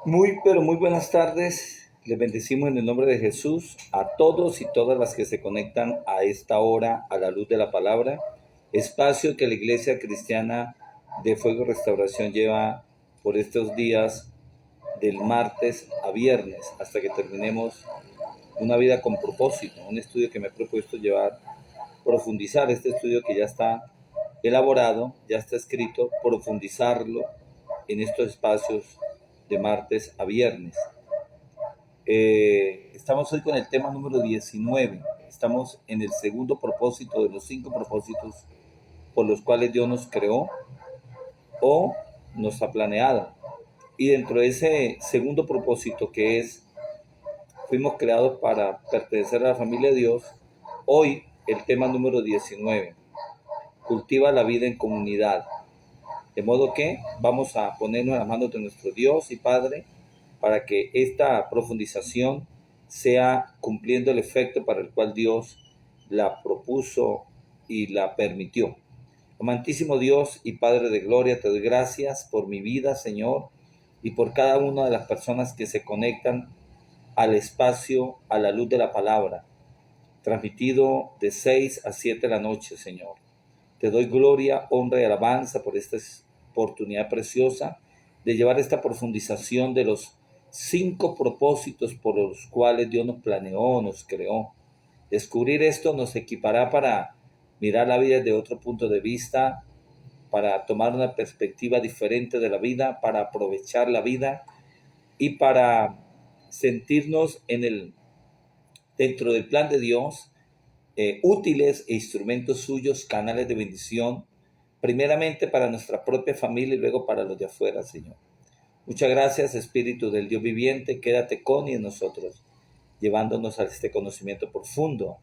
Muy, pero muy buenas tardes. Les bendecimos en el nombre de Jesús a todos y todas las que se conectan a esta hora a la luz de la palabra. Espacio que la Iglesia Cristiana de Fuego y Restauración lleva por estos días del martes a viernes hasta que terminemos una vida con propósito. Un estudio que me he propuesto llevar, profundizar este estudio que ya está elaborado, ya está escrito, profundizarlo en estos espacios de martes a viernes. Estamos hoy con el tema número 19. Estamos en el segundo propósito de los 5 propósitos por los cuales Dios nos creó o nos ha planeado. Y dentro de ese segundo propósito, que es fuimos creados para pertenecer a la familia de Dios, hoy el tema número 19, cultiva la vida en comunidad. De modo que vamos a ponernos en las manos de nuestro Dios y Padre para que esta profundización sea cumpliendo el efecto para el cual Dios la propuso y la permitió. Amantísimo Dios y Padre de gloria, te doy gracias por mi vida, Señor, y por cada una de las personas que se conectan al espacio, a la luz de la palabra, transmitido de 6 a 7 de la noche, Señor. Te doy gloria, honra y alabanza por esta oportunidad preciosa de llevar esta profundización de los 5 propósitos por los cuales Dios nos planeó, nos creó. Descubrir esto nos equipará para mirar la vida desde otro punto de vista, para tomar una perspectiva diferente de la vida, para aprovechar la vida y para sentirnos dentro del plan de Dios, útiles e instrumentos suyos, canales de bendición, primeramente para nuestra propia familia y luego para los de afuera, Señor. Muchas gracias, Espíritu del Dios viviente, quédate con y en nosotros, llevándonos a este conocimiento profundo,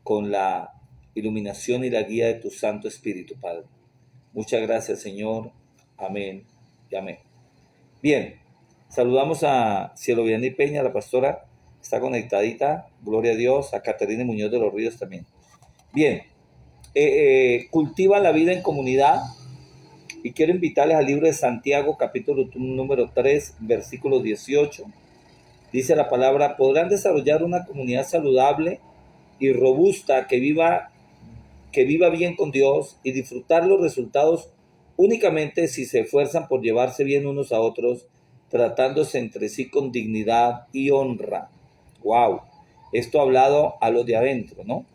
con la iluminación y la guía de tu Santo Espíritu, Padre. Muchas gracias, Señor. Amén y amén. Bien, saludamos a Cielo Vianney Peña, la pastora, está conectadita, gloria a Dios, a Caterina Muñoz de los Ríos también. Bien, cultiva la vida en comunidad y quiero invitarles al libro de Santiago, capítulo número 3, versículo 18. Dice la palabra: podrán desarrollar una comunidad saludable y robusta que viva bien con Dios y disfrutar los resultados únicamente si se esfuerzan por llevarse bien unos a otros, tratándose entre sí con dignidad y honra. ¡Wow! Esto hablado a los de adentro, ¿no?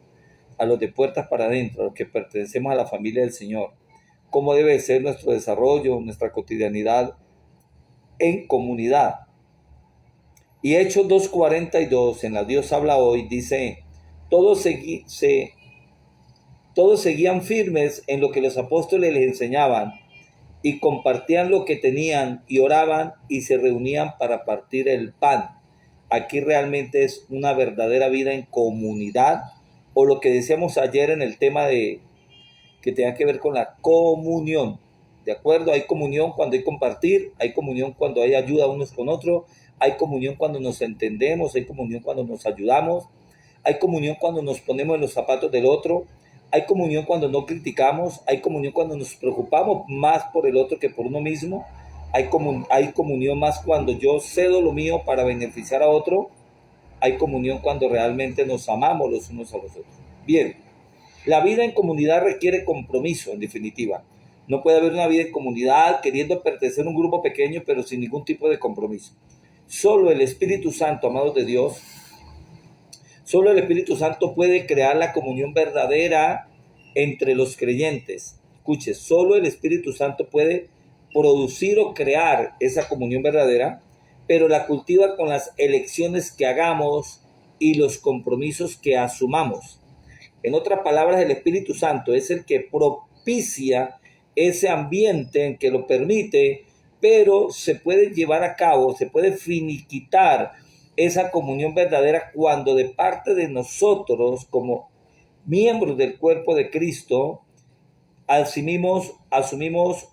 A los de puertas para adentro, a los que pertenecemos a la familia del Señor. ¿Cómo debe ser nuestro desarrollo, nuestra cotidianidad en comunidad? Y Hechos 2:42, en la Dios habla hoy, dice: todos seguían firmes en lo que los apóstoles les enseñaban y compartían lo que tenían y oraban y se reunían para partir el pan. Aquí realmente es una verdadera vida en comunidad, o lo que decíamos ayer en el tema que tenga que ver con la comunión. ¿de acuerdo? Hay comunión cuando hay compartir, hay comunión cuando hay ayuda unos con otros, hay comunión cuando nos entendemos, hay comunión cuando nos ayudamos, hay comunión cuando nos ponemos en los zapatos del otro, hay comunión cuando no criticamos, hay comunión cuando nos preocupamos más por el otro que por uno mismo, hay comunión más cuando yo cedo lo mío para beneficiar a otro, hay comunión cuando realmente nos amamos los unos a los otros. Bien, la vida en comunidad requiere compromiso, en definitiva. No puede haber una vida en comunidad queriendo pertenecer a un grupo pequeño, pero sin ningún tipo de compromiso. Solo el Espíritu Santo, amados de Dios, solo el Espíritu Santo puede crear la comunión verdadera entre los creyentes. Escuche, solo el Espíritu Santo puede producir o crear esa comunión verdadera, pero la cultiva con las elecciones que hagamos y los compromisos que asumamos. En otras palabras, el Espíritu Santo es el que propicia ese ambiente en que lo permite, pero se puede llevar a cabo, se puede finiquitar esa comunión verdadera cuando de parte de nosotros, como miembros del cuerpo de Cristo, asumimos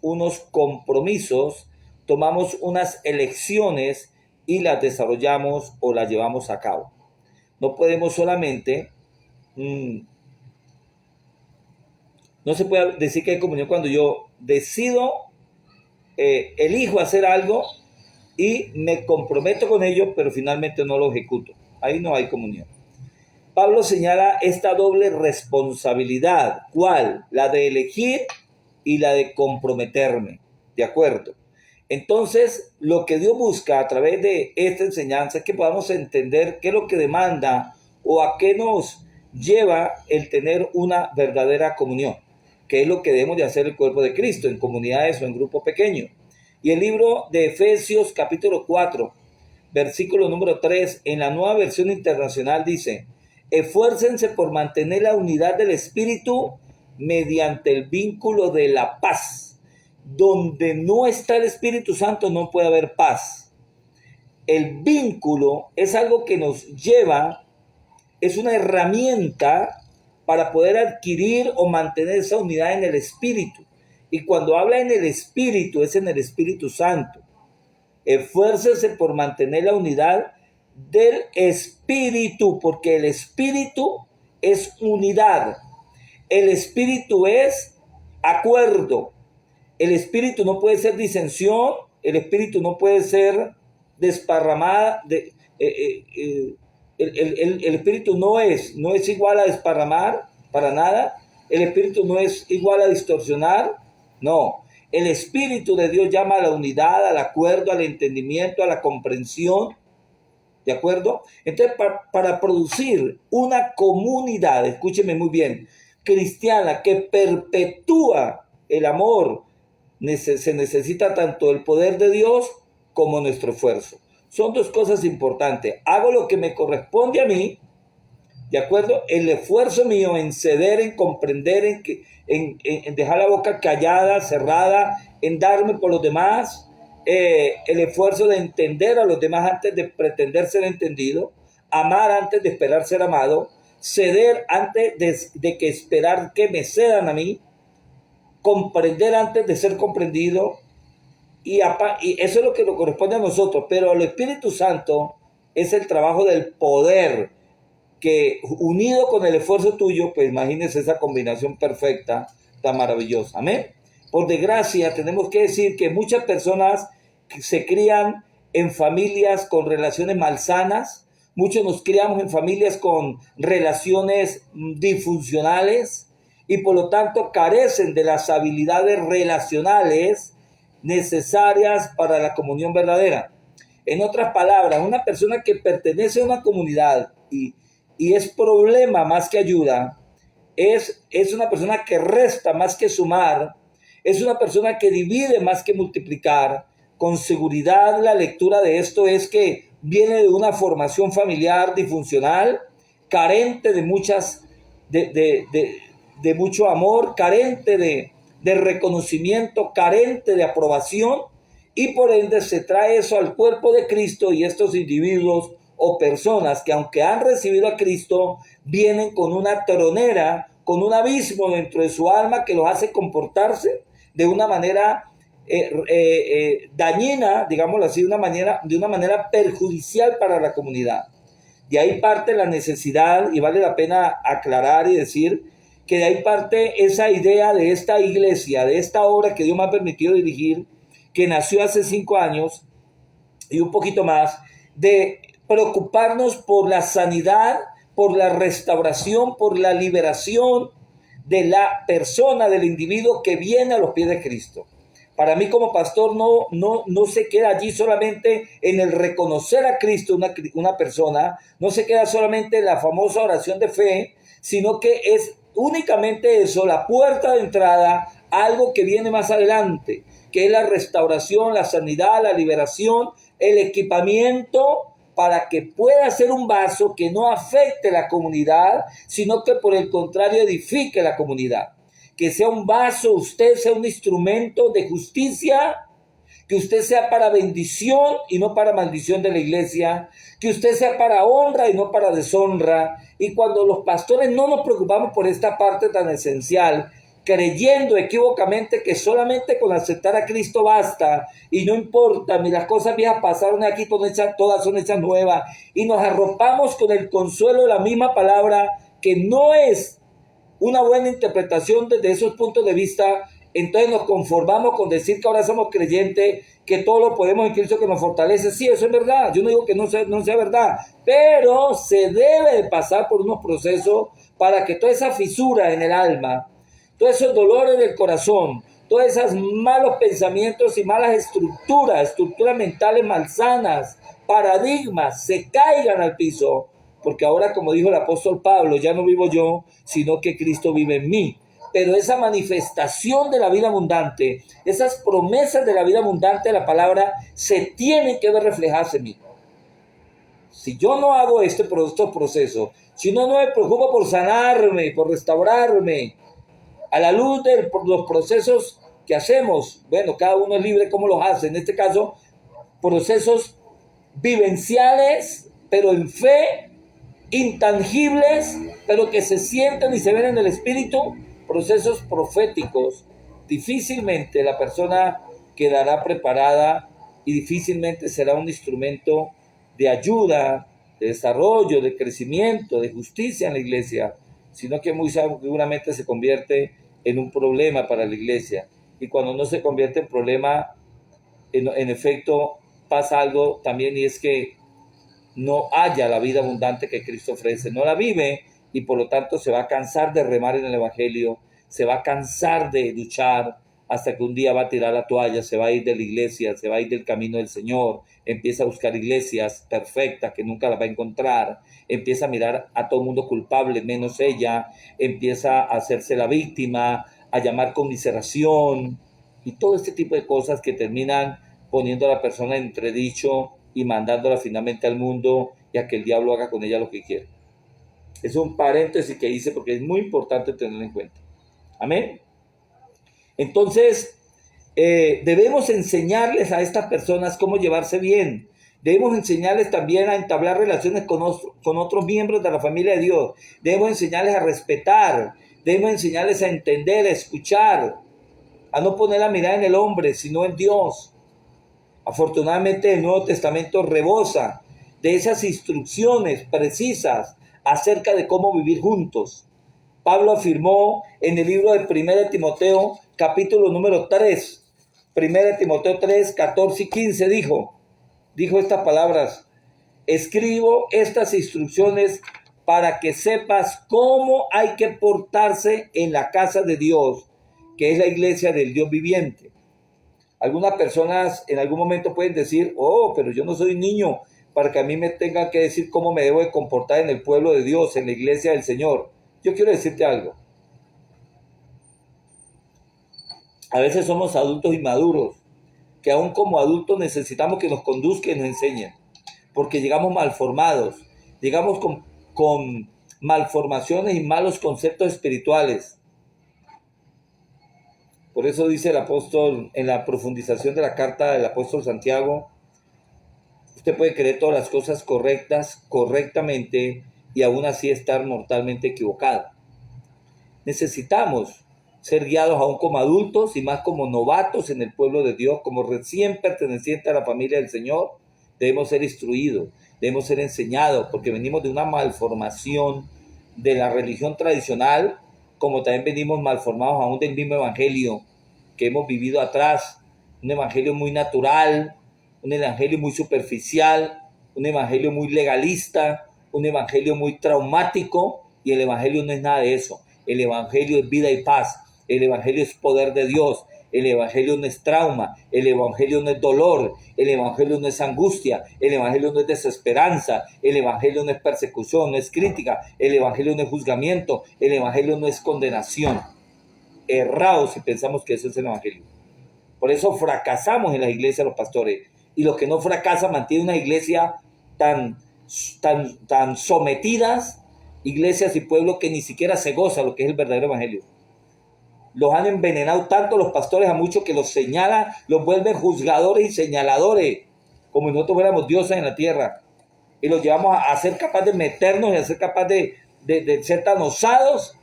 unos compromisos, tomamos unas elecciones y las desarrollamos o las llevamos a cabo. No podemos solamente... No se puede decir que hay comunión cuando yo decido, elijo hacer algo y me comprometo con ello, pero finalmente no lo ejecuto. Ahí no hay comunión. Pablo señala esta doble responsabilidad. ¿Cuál? La de elegir y la de comprometerme. ¿De acuerdo? Entonces, lo que Dios busca a través de esta enseñanza es que podamos entender qué es lo que demanda o a qué nos lleva el tener una verdadera comunión, que es lo que debemos de hacer el cuerpo de Cristo, en comunidades o en grupos pequeños. Y el libro de Efesios capítulo 4, versículo número 3, en la Nueva Versión Internacional dice: esfuércense por mantener la unidad del Espíritu mediante el vínculo de la paz. Donde no está el Espíritu Santo no puede haber paz. El vínculo es algo que nos lleva, es una herramienta para poder adquirir o mantener esa unidad en el Espíritu. Y cuando habla en el Espíritu, es en el Espíritu Santo. Esfuércese por mantener la unidad del Espíritu, porque el Espíritu es unidad. El Espíritu es acuerdo. El Espíritu no puede ser disensión. El Espíritu no puede ser desparramada. El Espíritu no es igual a desparramar para nada. El Espíritu no es igual a distorsionar. No. El Espíritu de Dios llama a la unidad, al acuerdo, al entendimiento, a la comprensión. ¿De acuerdo? Entonces, para producir una comunidad, escúcheme muy bien, cristiana que perpetúa el amor, se necesita tanto el poder de Dios como nuestro esfuerzo. Son dos cosas importantes. Hago lo que me corresponde a mí, ¿de acuerdo? El esfuerzo mío en ceder, en comprender, en dejar la boca callada, cerrada, en darme por los demás, el esfuerzo de entender a los demás antes de pretender ser entendido, amar antes de esperar ser amado, ceder antes de que esperar que me cedan a mí, comprender antes de ser comprendido, y eso es lo que nos corresponde a nosotros, pero el Espíritu Santo es el trabajo del poder, que unido con el esfuerzo tuyo, pues imagínense esa combinación perfecta, tan maravillosa. Amén. Por desgracia, tenemos que decir que muchas personas se crían en familias con relaciones malsanas, muchos nos criamos en familias con relaciones disfuncionales y por lo tanto carecen de las habilidades relacionales necesarias para la comunión verdadera. En otras palabras, una persona que pertenece a una comunidad y es problema más que ayuda, es una persona que resta más que sumar, es una persona que divide más que multiplicar. Con seguridad la lectura de esto es que viene de una formación familiar disfuncional, carente de mucho amor, carente de reconocimiento, carente de aprobación, y por ende se trae eso al cuerpo de Cristo, y estos individuos o personas que aunque han recibido a Cristo, vienen con una tronera, con un abismo dentro de su alma que los hace comportarse de una manera dañina, digámoslo así, de una manera perjudicial para la comunidad. De ahí parte la necesidad, y vale la pena aclarar y decir que de ahí parte esa idea de esta iglesia, de esta obra que Dios me ha permitido dirigir, que nació hace 5 años y un poquito más, de preocuparnos por la sanidad, por la restauración, por la liberación de la persona, del individuo que viene a los pies de Cristo. Para mí como pastor no se queda allí solamente en el reconocer a Cristo una persona, no se queda solamente en la famosa oración de fe, sino que es únicamente eso, la puerta de entrada a algo que viene más adelante, que es la restauración, la sanidad, la liberación, el equipamiento para que pueda ser un vaso que no afecte la comunidad, sino que por el contrario edifique la comunidad. Que sea un vaso, usted sea un instrumento de justicia, que usted sea para bendición y no para maldición de la iglesia, que usted sea para honra y no para deshonra. Y cuando los pastores no nos preocupamos por esta parte tan esencial, creyendo equivocamente que solamente con aceptar a Cristo basta y no importa, las cosas viejas pasaron aquí, todas son hechas nuevas, y nos arropamos con el consuelo de la misma palabra, que no es una buena interpretación desde esos puntos de vista, entonces nos conformamos con decir que ahora somos creyentes, que todo lo podemos en Cristo que nos fortalece. Sí, eso es verdad, yo no digo que no sea verdad, pero se debe de pasar por unos procesos para que toda esa fisura en el alma, todos esos dolores del corazón, todos esos malos pensamientos y malas estructuras mentales malsanas, paradigmas, se caigan al piso, porque ahora, como dijo el apóstol Pablo, ya no vivo yo, sino que Cristo vive en mí. Pero esa manifestación de la vida abundante, esas promesas de la vida abundante de la palabra, se tienen que ver reflejadas en mí. Si yo no hago estos procesos, si no me preocupo por sanarme, por restaurarme, a la luz de los procesos que hacemos, bueno, cada uno es libre cómo los hace, en este caso, procesos vivenciales, pero en fe, intangibles, pero que se sienten y se ven en el espíritu, procesos proféticos, difícilmente la persona quedará preparada y difícilmente será un instrumento de ayuda, de desarrollo, de crecimiento, de justicia en la iglesia, sino que muy seguramente se convierte en un problema para la iglesia. Y cuando no se convierte en problema, en efecto, pasa algo también, y es que no haya la vida abundante que Cristo ofrece, no la vive, y por lo tanto se va a cansar de remar en el Evangelio, se va a cansar de luchar, hasta que un día va a tirar la toalla, se va a ir de la iglesia, se va a ir del camino del Señor, empieza a buscar iglesias perfectas que nunca las va a encontrar, empieza a mirar a todo el mundo culpable menos ella, empieza a hacerse la víctima, a llamar conmiseración y todo este tipo de cosas que terminan poniendo a la persona en entredicho y mandándola finalmente al mundo y a que el diablo haga con ella lo que quiere. Es un paréntesis que hice porque es muy importante tenerlo en cuenta. Amén. Entonces, debemos enseñarles a estas personas cómo llevarse bien. Debemos enseñarles también a entablar relaciones con otros miembros de la familia de Dios. Debemos enseñarles a respetar. Debemos enseñarles a entender, a escuchar, a no poner la mirada en el hombre, sino en Dios. Afortunadamente, el Nuevo Testamento rebosa de esas instrucciones precisas acerca de cómo vivir juntos. Pablo afirmó en el libro de 1 Timoteo, capítulo número 3, 1 Timoteo 3, 14 y 15, dijo estas palabras: escribo estas instrucciones para que sepas cómo hay que portarse en la casa de Dios, que es la iglesia del Dios viviente. Algunas personas en algún momento pueden decir: oh, pero yo no soy niño para que a mí me tengan que decir cómo me debo de comportar en el pueblo de Dios, en la iglesia del Señor. Yo quiero decirte algo. A veces somos adultos inmaduros, que aún como adultos necesitamos que nos conduzcan y nos enseñen, porque llegamos malformados, llegamos con malformaciones y malos conceptos espirituales. Por eso dice el apóstol en la profundización de la carta del apóstol Santiago: usted puede creer todas las cosas correctas, correctamente, y aún así estar mortalmente equivocado. Necesitamos ser guiados aún como adultos y más como novatos en el pueblo de Dios, como recién pertenecientes a la familia del Señor. Debemos ser instruidos, debemos ser enseñados, porque venimos de una malformación de la religión tradicional, como también venimos malformados aún del mismo evangelio que hemos vivido atrás, un evangelio muy natural, un evangelio muy superficial, un evangelio muy legalista, un evangelio muy traumático, y el evangelio no es nada de eso. El evangelio es vida y paz, el evangelio es poder de Dios, el evangelio no es trauma, el evangelio no es dolor, el evangelio no es angustia, el evangelio no es desesperanza, el evangelio no es persecución, no es crítica, el evangelio no es juzgamiento, el evangelio no es condenación. Errados si pensamos que eso es el evangelio. Por eso fracasamos en las iglesias los pastores, y los que no fracasan mantienen una iglesia tan sometidas, iglesias y pueblos que ni siquiera se goza lo que es el verdadero evangelio. Los han envenenado tanto los pastores a muchos que los señalan, los vuelven juzgadores y señaladores, como si nosotros fuéramos dioses en la tierra, y los llevamos a ser capaz de meternos y a ser capaz de ser tan osados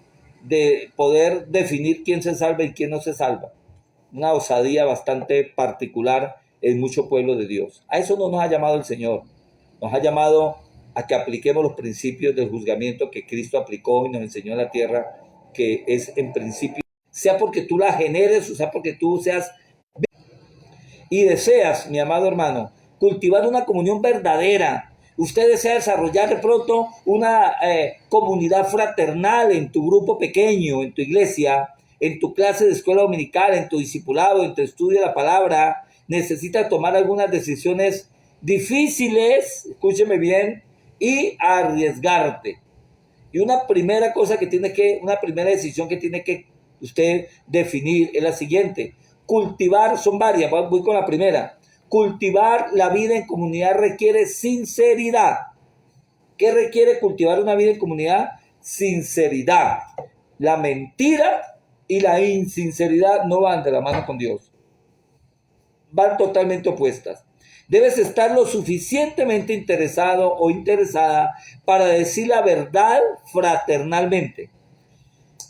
de poder definir quién se salva y quién no se salva. Una osadía bastante particular en mucho pueblo de Dios. A eso no nos ha llamado el Señor. Nos ha llamado a que apliquemos los principios del juzgamiento que Cristo aplicó y nos enseñó en la tierra, que es en principio, sea porque tú la generes o sea porque tú seas y deseas, mi amado hermano, cultivar una comunión verdadera. Usted desea desarrollar de pronto una comunidad fraternal en tu grupo pequeño, en tu iglesia, en tu clase de escuela dominical, en tu discipulado, en tu estudio de la palabra. Necesita tomar algunas decisiones difíciles, escúcheme bien, y arriesgarte. Y una primera decisión que tiene que usted definir es la siguiente: cultivar, son varias, voy con la primera. Cultivar la vida en comunidad requiere sinceridad. ¿Qué requiere cultivar una vida en comunidad? Sinceridad. La mentira y la insinceridad no van de la mano con Dios. Van totalmente opuestas. Debes estar lo suficientemente interesado o interesada para decir la verdad fraternalmente.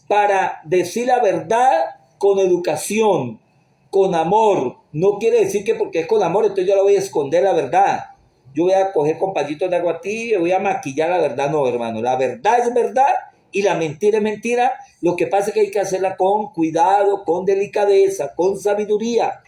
Para decir la verdad con educación, con amor. No quiere decir que porque es con amor, entonces yo la voy a esconder la verdad. Yo voy a coger con pañitos de agua a ti y voy a maquillar la verdad. No, hermano, la verdad es verdad y la mentira es mentira. Lo que pasa es que hay que hacerla con cuidado, con delicadeza, con sabiduría.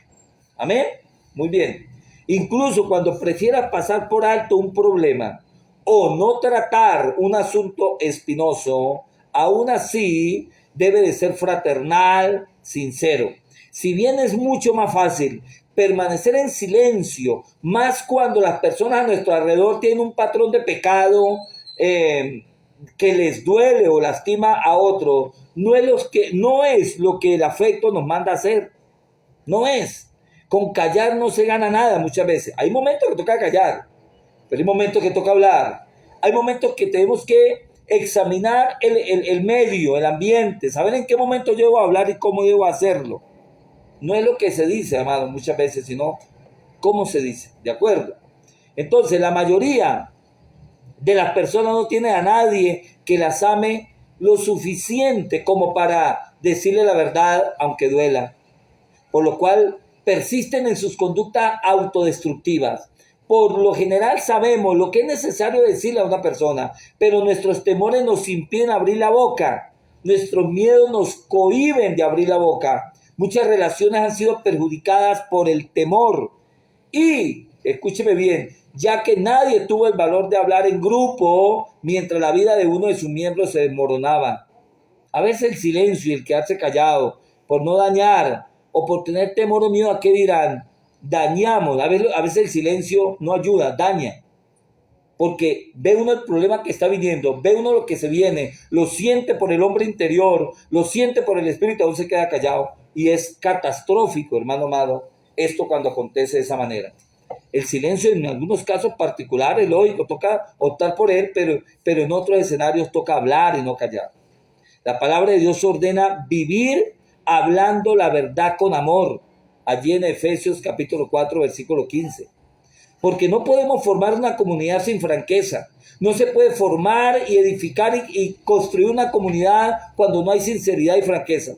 Amén. Muy bien. Incluso cuando prefieras pasar por alto un problema o no tratar un asunto espinoso, aún así debe de ser fraternal, sincero. Si bien es mucho más fácil permanecer en silencio, más cuando las personas a nuestro alrededor tienen un patrón de pecado que les duele o lastima a otro, no es lo que el afecto nos manda a hacer. No es. Con callar no se gana nada muchas veces. Hay momentos que toca callar, pero hay momentos que toca hablar. Hay momentos que tenemos que examinar el medio, el ambiente, saber en qué momento yo debo hablar y cómo debo hacerlo. No es lo que se dice, amado, muchas veces, sino cómo se dice, ¿de acuerdo? Entonces, la mayoría de las personas no tiene a nadie que las ame lo suficiente como para decirle la verdad, aunque duela. Por lo cual persisten en sus conductas autodestructivas. Por lo general sabemos lo que es necesario decirle a una persona, pero nuestros temores nos impiden abrir la boca. Nuestros miedos nos cohíben de abrir la boca. Muchas relaciones han sido perjudicadas por el temor. Y, escúcheme bien, ya que nadie tuvo el valor de hablar en grupo mientras la vida de uno de sus miembros se desmoronaba. A veces el silencio y el quedarse callado por no dañar o por tener temor o miedo a qué dirán, dañamos. A veces el silencio no ayuda, daña. Porque ve uno el problema que está viniendo, ve uno lo que se viene, lo siente por el hombre interior, lo siente por el espíritu, aún se queda callado. Y es catastrófico, hermano amado, esto cuando acontece de esa manera. El silencio en algunos casos particulares, lógico, toca optar por él, pero en otros escenarios toca hablar y no callar. La palabra de Dios ordena vivir hablando la verdad con amor, allí en Efesios capítulo 4, versículo 15. Porque no podemos formar una comunidad sin franqueza. No se puede formar y edificar y construir una comunidad cuando no hay sinceridad y franqueza.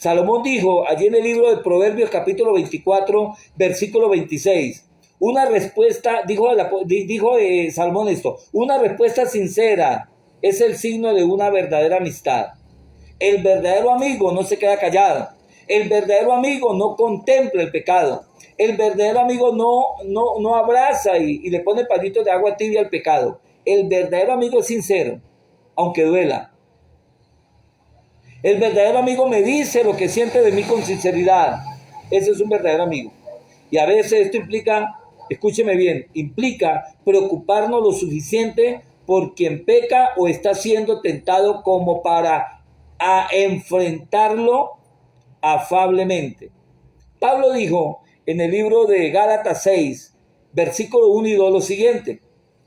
Salomón dijo allí en el libro de Proverbios capítulo 24, versículo 26, una respuesta, dijo Salomón esto, una respuesta sincera es el signo de una verdadera amistad. El verdadero amigo no se queda callado. El verdadero amigo no contempla el pecado. El verdadero amigo no abraza y le pone palitos de agua tibia al pecado. El verdadero amigo es sincero, aunque duela. El verdadero amigo me dice lo que siente de mí con sinceridad. Ese es un verdadero amigo. Y a veces esto implica, escúcheme bien, implica preocuparnos lo suficiente por quien peca o está siendo tentado como para enfrentarlo afablemente. Pablo dijo en el libro de Gálatas 6, versículo 1 y 2 lo siguiente: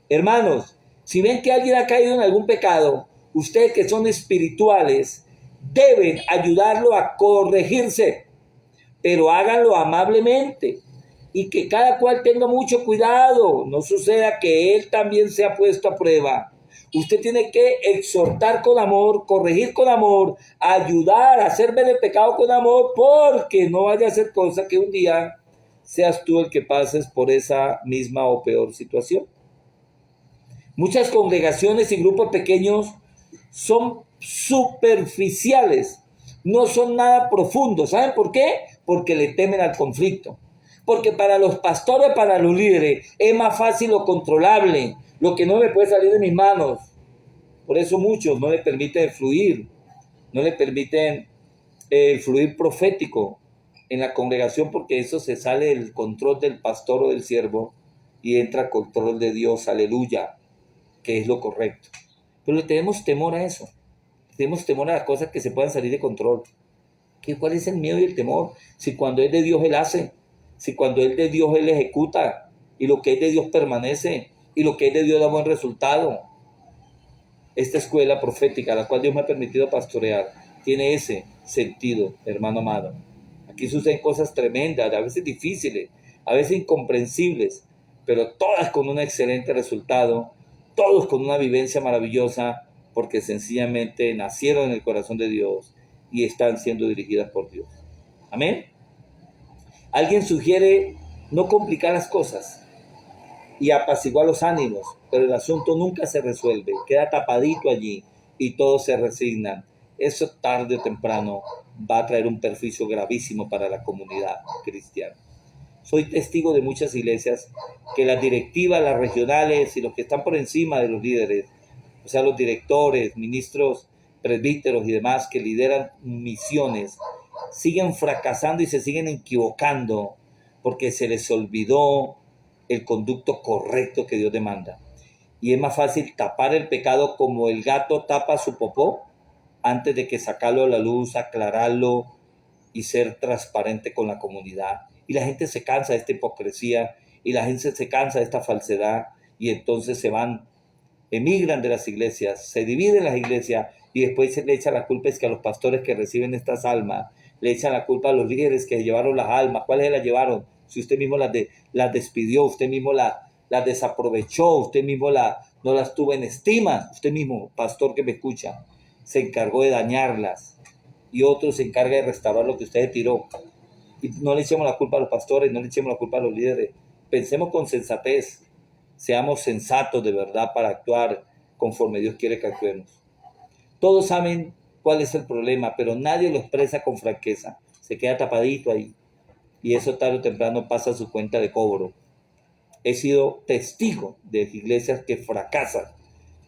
hermanos, si ven que alguien ha caído en algún pecado, ustedes que son espirituales deben ayudarlo a corregirse, pero háganlo amablemente y que cada cual tenga mucho cuidado, no suceda que él también sea puesto a prueba. Usted tiene que exhortar con amor, corregir con amor, ayudar a hacer ver el pecado con amor, porque no vaya a ser cosa que un día seas tú el que pases por esa misma o peor situación. Muchas congregaciones y grupos pequeños son superficiales, no son nada profundos. ¿Saben por qué? Porque le temen al conflicto. Porque para los pastores, para los líderes, es más fácil lo controlable, lo que no me puede salir de mis manos. Por eso muchos no le permiten fluir, no le permiten fluir profético en la congregación, porque eso se sale del control del pastor o del siervo y entra al control de Dios, aleluya, que es lo correcto. Pero le tenemos temor a eso, tenemos temor a las cosas que se puedan salir de control. ¿Cuál es el miedo y el temor? Si cuando es de Dios Él hace, si cuando es de Dios Él ejecuta, y lo que es de Dios permanece, y lo que es de Dios da buen resultado. Esta escuela profética, a la cual Dios me ha permitido pastorear, tiene ese sentido, hermano amado. Aquí suceden cosas tremendas, a veces difíciles, a veces incomprensibles, pero todas con un excelente resultado, todos con una vivencia maravillosa, porque sencillamente nacieron en el corazón de Dios y están siendo dirigidas por Dios. Amén. Alguien sugiere no complicar las cosas y apaciguar los ánimos, pero el asunto nunca se resuelve, queda tapadito allí y todos se resignan. Eso tarde o temprano va a traer un perjuicio gravísimo para la comunidad cristiana. Soy testigo de muchas iglesias que las directivas, las regionales y los que están por encima de los líderes, o sea, los directores, ministros, presbíteros y demás que lideran misiones, siguen fracasando y se siguen equivocando porque se les olvidó el conducto correcto que Dios demanda. Y es más fácil tapar el pecado como el gato tapa su popó antes de que sacarlo a la luz, aclararlo y ser transparente con la comunidad. Y la gente se cansa de esta hipocresía y la gente se cansa de esta falsedad y entonces se van, emigran de las iglesias, se dividen las iglesias y después se le echa la culpa es que a los pastores que reciben estas almas, le echan la culpa a los líderes que llevaron las almas. ¿Cuáles las llevaron? Si usted mismo las despidió, usted mismo las desaprovechó, usted mismo no las tuvo en estima, usted mismo, pastor que me escucha, se encargó de dañarlas y otro se encarga de restaurar lo que usted tiró. Y no le echemos la culpa a los pastores, no le echemos la culpa a los líderes. Pensemos con sensatez, seamos sensatos de verdad para actuar conforme Dios quiere que actuemos. Todos saben cuál es el problema, pero nadie lo expresa con franqueza. Se queda tapadito ahí. Y eso tarde o temprano pasa a su cuenta de cobro. He sido testigo de iglesias que fracasan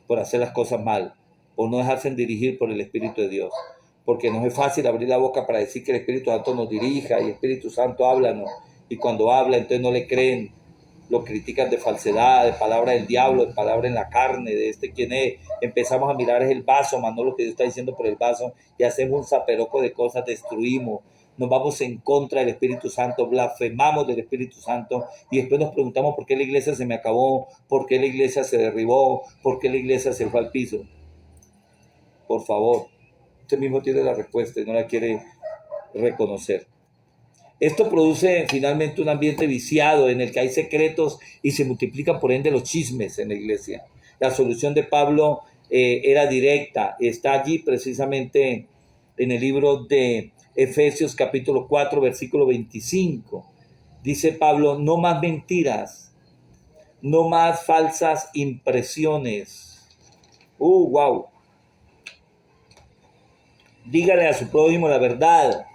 por hacer las cosas mal, por no dejarse dirigir por el Espíritu de Dios. Porque no es fácil abrir la boca para decir que el Espíritu Santo nos dirija y el Espíritu Santo háblanos. Y cuando habla, entonces no le creen, lo critican de falsedad, de palabra del diablo, de palabra en la carne, de quién es. Empezamos a mirar es el vaso, más no lo que Dios está diciendo por el vaso, y hacemos un zaperoco de cosas, destruimos, nos vamos en contra del Espíritu Santo, blasfemamos del Espíritu Santo, y después nos preguntamos por qué la iglesia se me acabó, por qué la iglesia se derribó, por qué la iglesia se fue al piso. Por favor, usted mismo tiene la respuesta y no la quiere reconocer. Esto produce finalmente un ambiente viciado en el que hay secretos y se multiplican por ende los chismes en la iglesia. La solución de Pablo era directa, está allí precisamente en el libro de Efesios capítulo 4, versículo 25. Dice Pablo, no más mentiras, no más falsas impresiones. Wow. Dígale a su prójimo la verdad.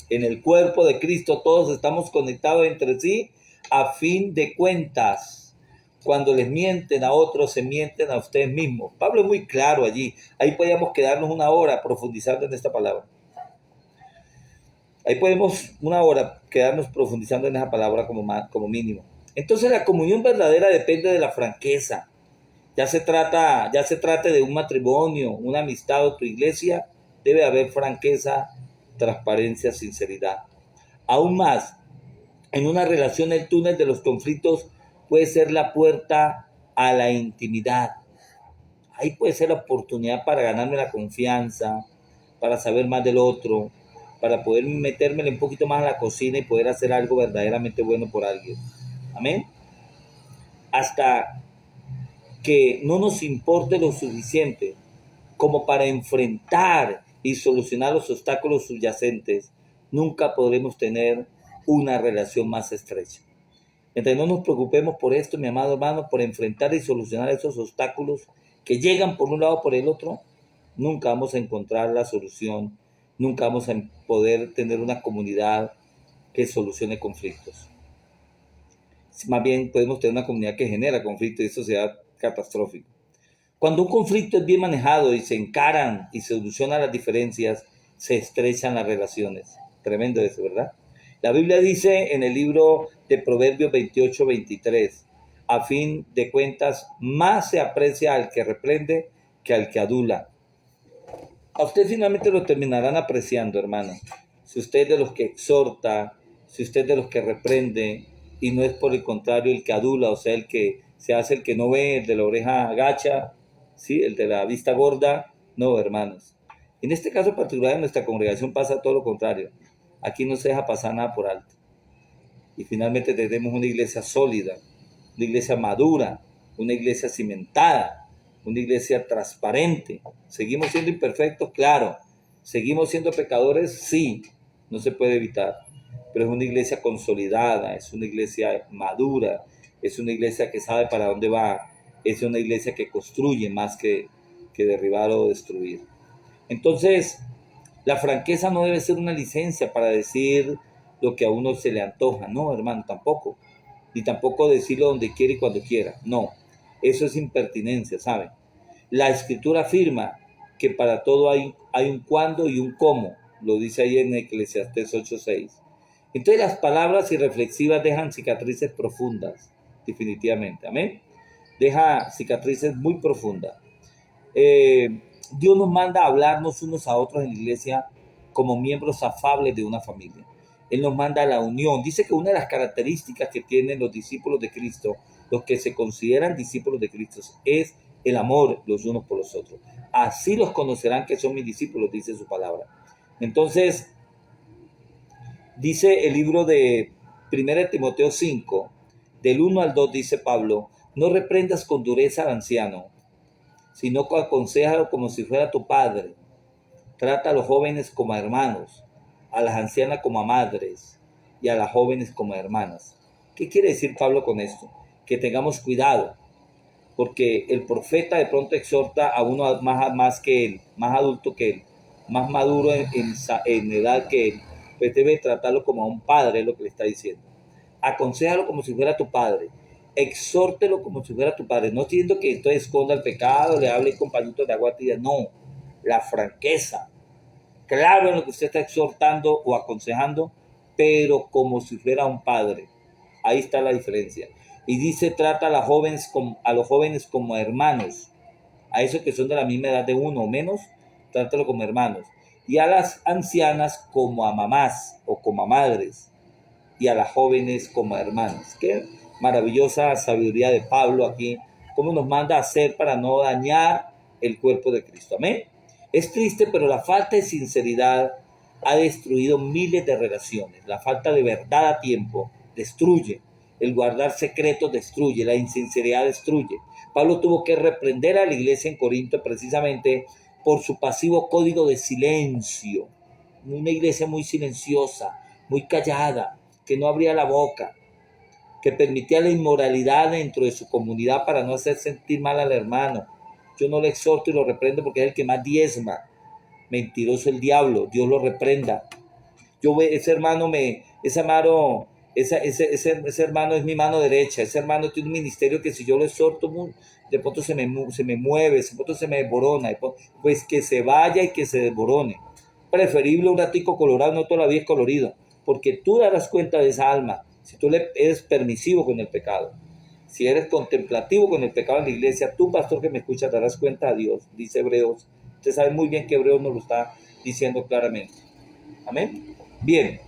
En el cuerpo de Cristo todos estamos conectados entre sí a fin de cuentas. Cuando les mienten a otros, se mienten a ustedes mismos. Pablo es muy claro allí. Ahí podríamos quedarnos una hora profundizando en esta palabra. Ahí podemos una hora quedarnos profundizando en esa palabra como mínimo. Entonces la comunión verdadera depende de la franqueza. Ya se trate de un matrimonio, una amistad o tu iglesia, debe haber franqueza, transparencia, sinceridad. Aún más, en una relación el túnel de los conflictos puede ser la puerta a la intimidad. Ahí puede ser la oportunidad para ganarme la confianza, para saber más del otro, para poder metérmele un poquito más a la cocina y poder hacer algo verdaderamente bueno por alguien. Amén. Hasta que no nos importe lo suficiente como para enfrentar y solucionar los obstáculos subyacentes, nunca podremos tener una relación más estrecha. Entonces no nos preocupemos por esto, mi amado hermano, por enfrentar y solucionar esos obstáculos que llegan por un lado o por el otro. Nunca vamos a encontrar la solución, nunca vamos a poder tener una comunidad que solucione conflictos. Más bien podemos tener una comunidad que genera conflictos y eso será catastrófico. Cuando un conflicto es bien manejado y se encaran y se solucionan las diferencias, se estrechan las relaciones. Tremendo eso, ¿verdad? La Biblia dice en el libro de Proverbios 28-23, a fin de cuentas, más se aprecia al que reprende que al que adula. A usted finalmente lo terminarán apreciando, hermano. Si usted es de los que exhorta, si usted es de los que reprende, y no es por el contrario el que adula, o sea, el que se hace el que no ve, el de la oreja gacha, ¿sí? El de la vista gorda. No, hermanos. En este caso particular en nuestra congregación pasa todo lo contrario. Aquí no se deja pasar nada por alto. Y finalmente tenemos una iglesia sólida, una iglesia madura, una iglesia cimentada, una iglesia transparente. ¿Seguimos siendo imperfectos? Claro. ¿Seguimos siendo pecadores? Sí, no se puede evitar. Pero es una iglesia consolidada, es una iglesia madura, es una iglesia que sabe para dónde va, es una iglesia que construye más que derribar o destruir. Entonces, la franqueza no debe ser una licencia para decir lo que a uno se le antoja. No, hermano, tampoco. Ni tampoco decirlo donde quiera y cuando quiera. No, eso es impertinencia, ¿saben? La Escritura afirma que para todo hay un cuándo y un cómo. Lo dice ahí en Eclesiastés 8:6. Entonces las palabras irreflexivas dejan cicatrices profundas, definitivamente. Amén. Deja cicatrices muy profundas. Dios nos manda a hablarnos unos a otros en la iglesia como miembros afables de una familia. Él nos manda a la unión. Dice que una de las características que tienen los discípulos de Cristo, los que se consideran discípulos de Cristo, es el amor los unos por los otros. Así los conocerán que son mis discípulos, dice su palabra. Entonces, dice el libro de 1 Timoteo 5, del 1 al 2, dice Pablo, no reprendas con dureza al anciano, sino que aconséjalo como si fuera tu padre. Trata a los jóvenes como a hermanos, a las ancianas como a madres y a las jóvenes como a hermanas. ¿Qué quiere decir Pablo con esto? Que tengamos cuidado, porque el profeta de pronto exhorta a uno más que él, más adulto que él, más maduro en edad que él, pues debe tratarlo como a un padre, es lo que le está diciendo. Aconséjalo como si fuera tu padre. Exhórtelo como si fuera tu padre. No entiendo que entonces esconda el pecado, le hable con pañitos de agua tibia. No, la franqueza. Claro en lo que usted está exhortando o aconsejando, pero como si fuera un padre. Ahí está la diferencia. Y dice, trata a los jóvenes como hermanos. A esos que son de la misma edad de uno o menos, trátalo como hermanos. Y a las ancianas como a mamás o como a madres. Y a las jóvenes como a hermanas. Qué maravillosa sabiduría de Pablo aquí. Cómo nos manda a hacer para no dañar el cuerpo de Cristo. Amén. Es triste, pero la falta de sinceridad ha destruido miles de relaciones. La falta de verdad a tiempo destruye. El guardar secretos destruye. La insinceridad destruye. Pablo tuvo que reprender a la iglesia en Corinto precisamente por su pasivo código de silencio. una iglesia muy silenciosa, muy callada, que no abría la boca, que permitía la inmoralidad dentro de su comunidad para no hacer sentir mal al hermano. Yo no le exhorto y lo reprendo porque es el que más diezma. Mentiroso el diablo, Dios lo reprenda. Ese hermano ese hermano es mi mano derecha. Ese hermano tiene un ministerio que si yo lo exhorto, de pronto se me mueve, de pronto se me desborona. Pues que se vaya y que se desborone. Preferible un ratico colorado, no todavía es colorido, porque tú darás cuenta de esa alma si tú eres permisivo con el pecado. Si eres contemplativo con el pecado en la iglesia, tú, pastor que me escucha, darás cuenta a Dios, dice Hebreos. Usted sabe muy bien que Hebreos nos lo está diciendo claramente. Amén. Bien.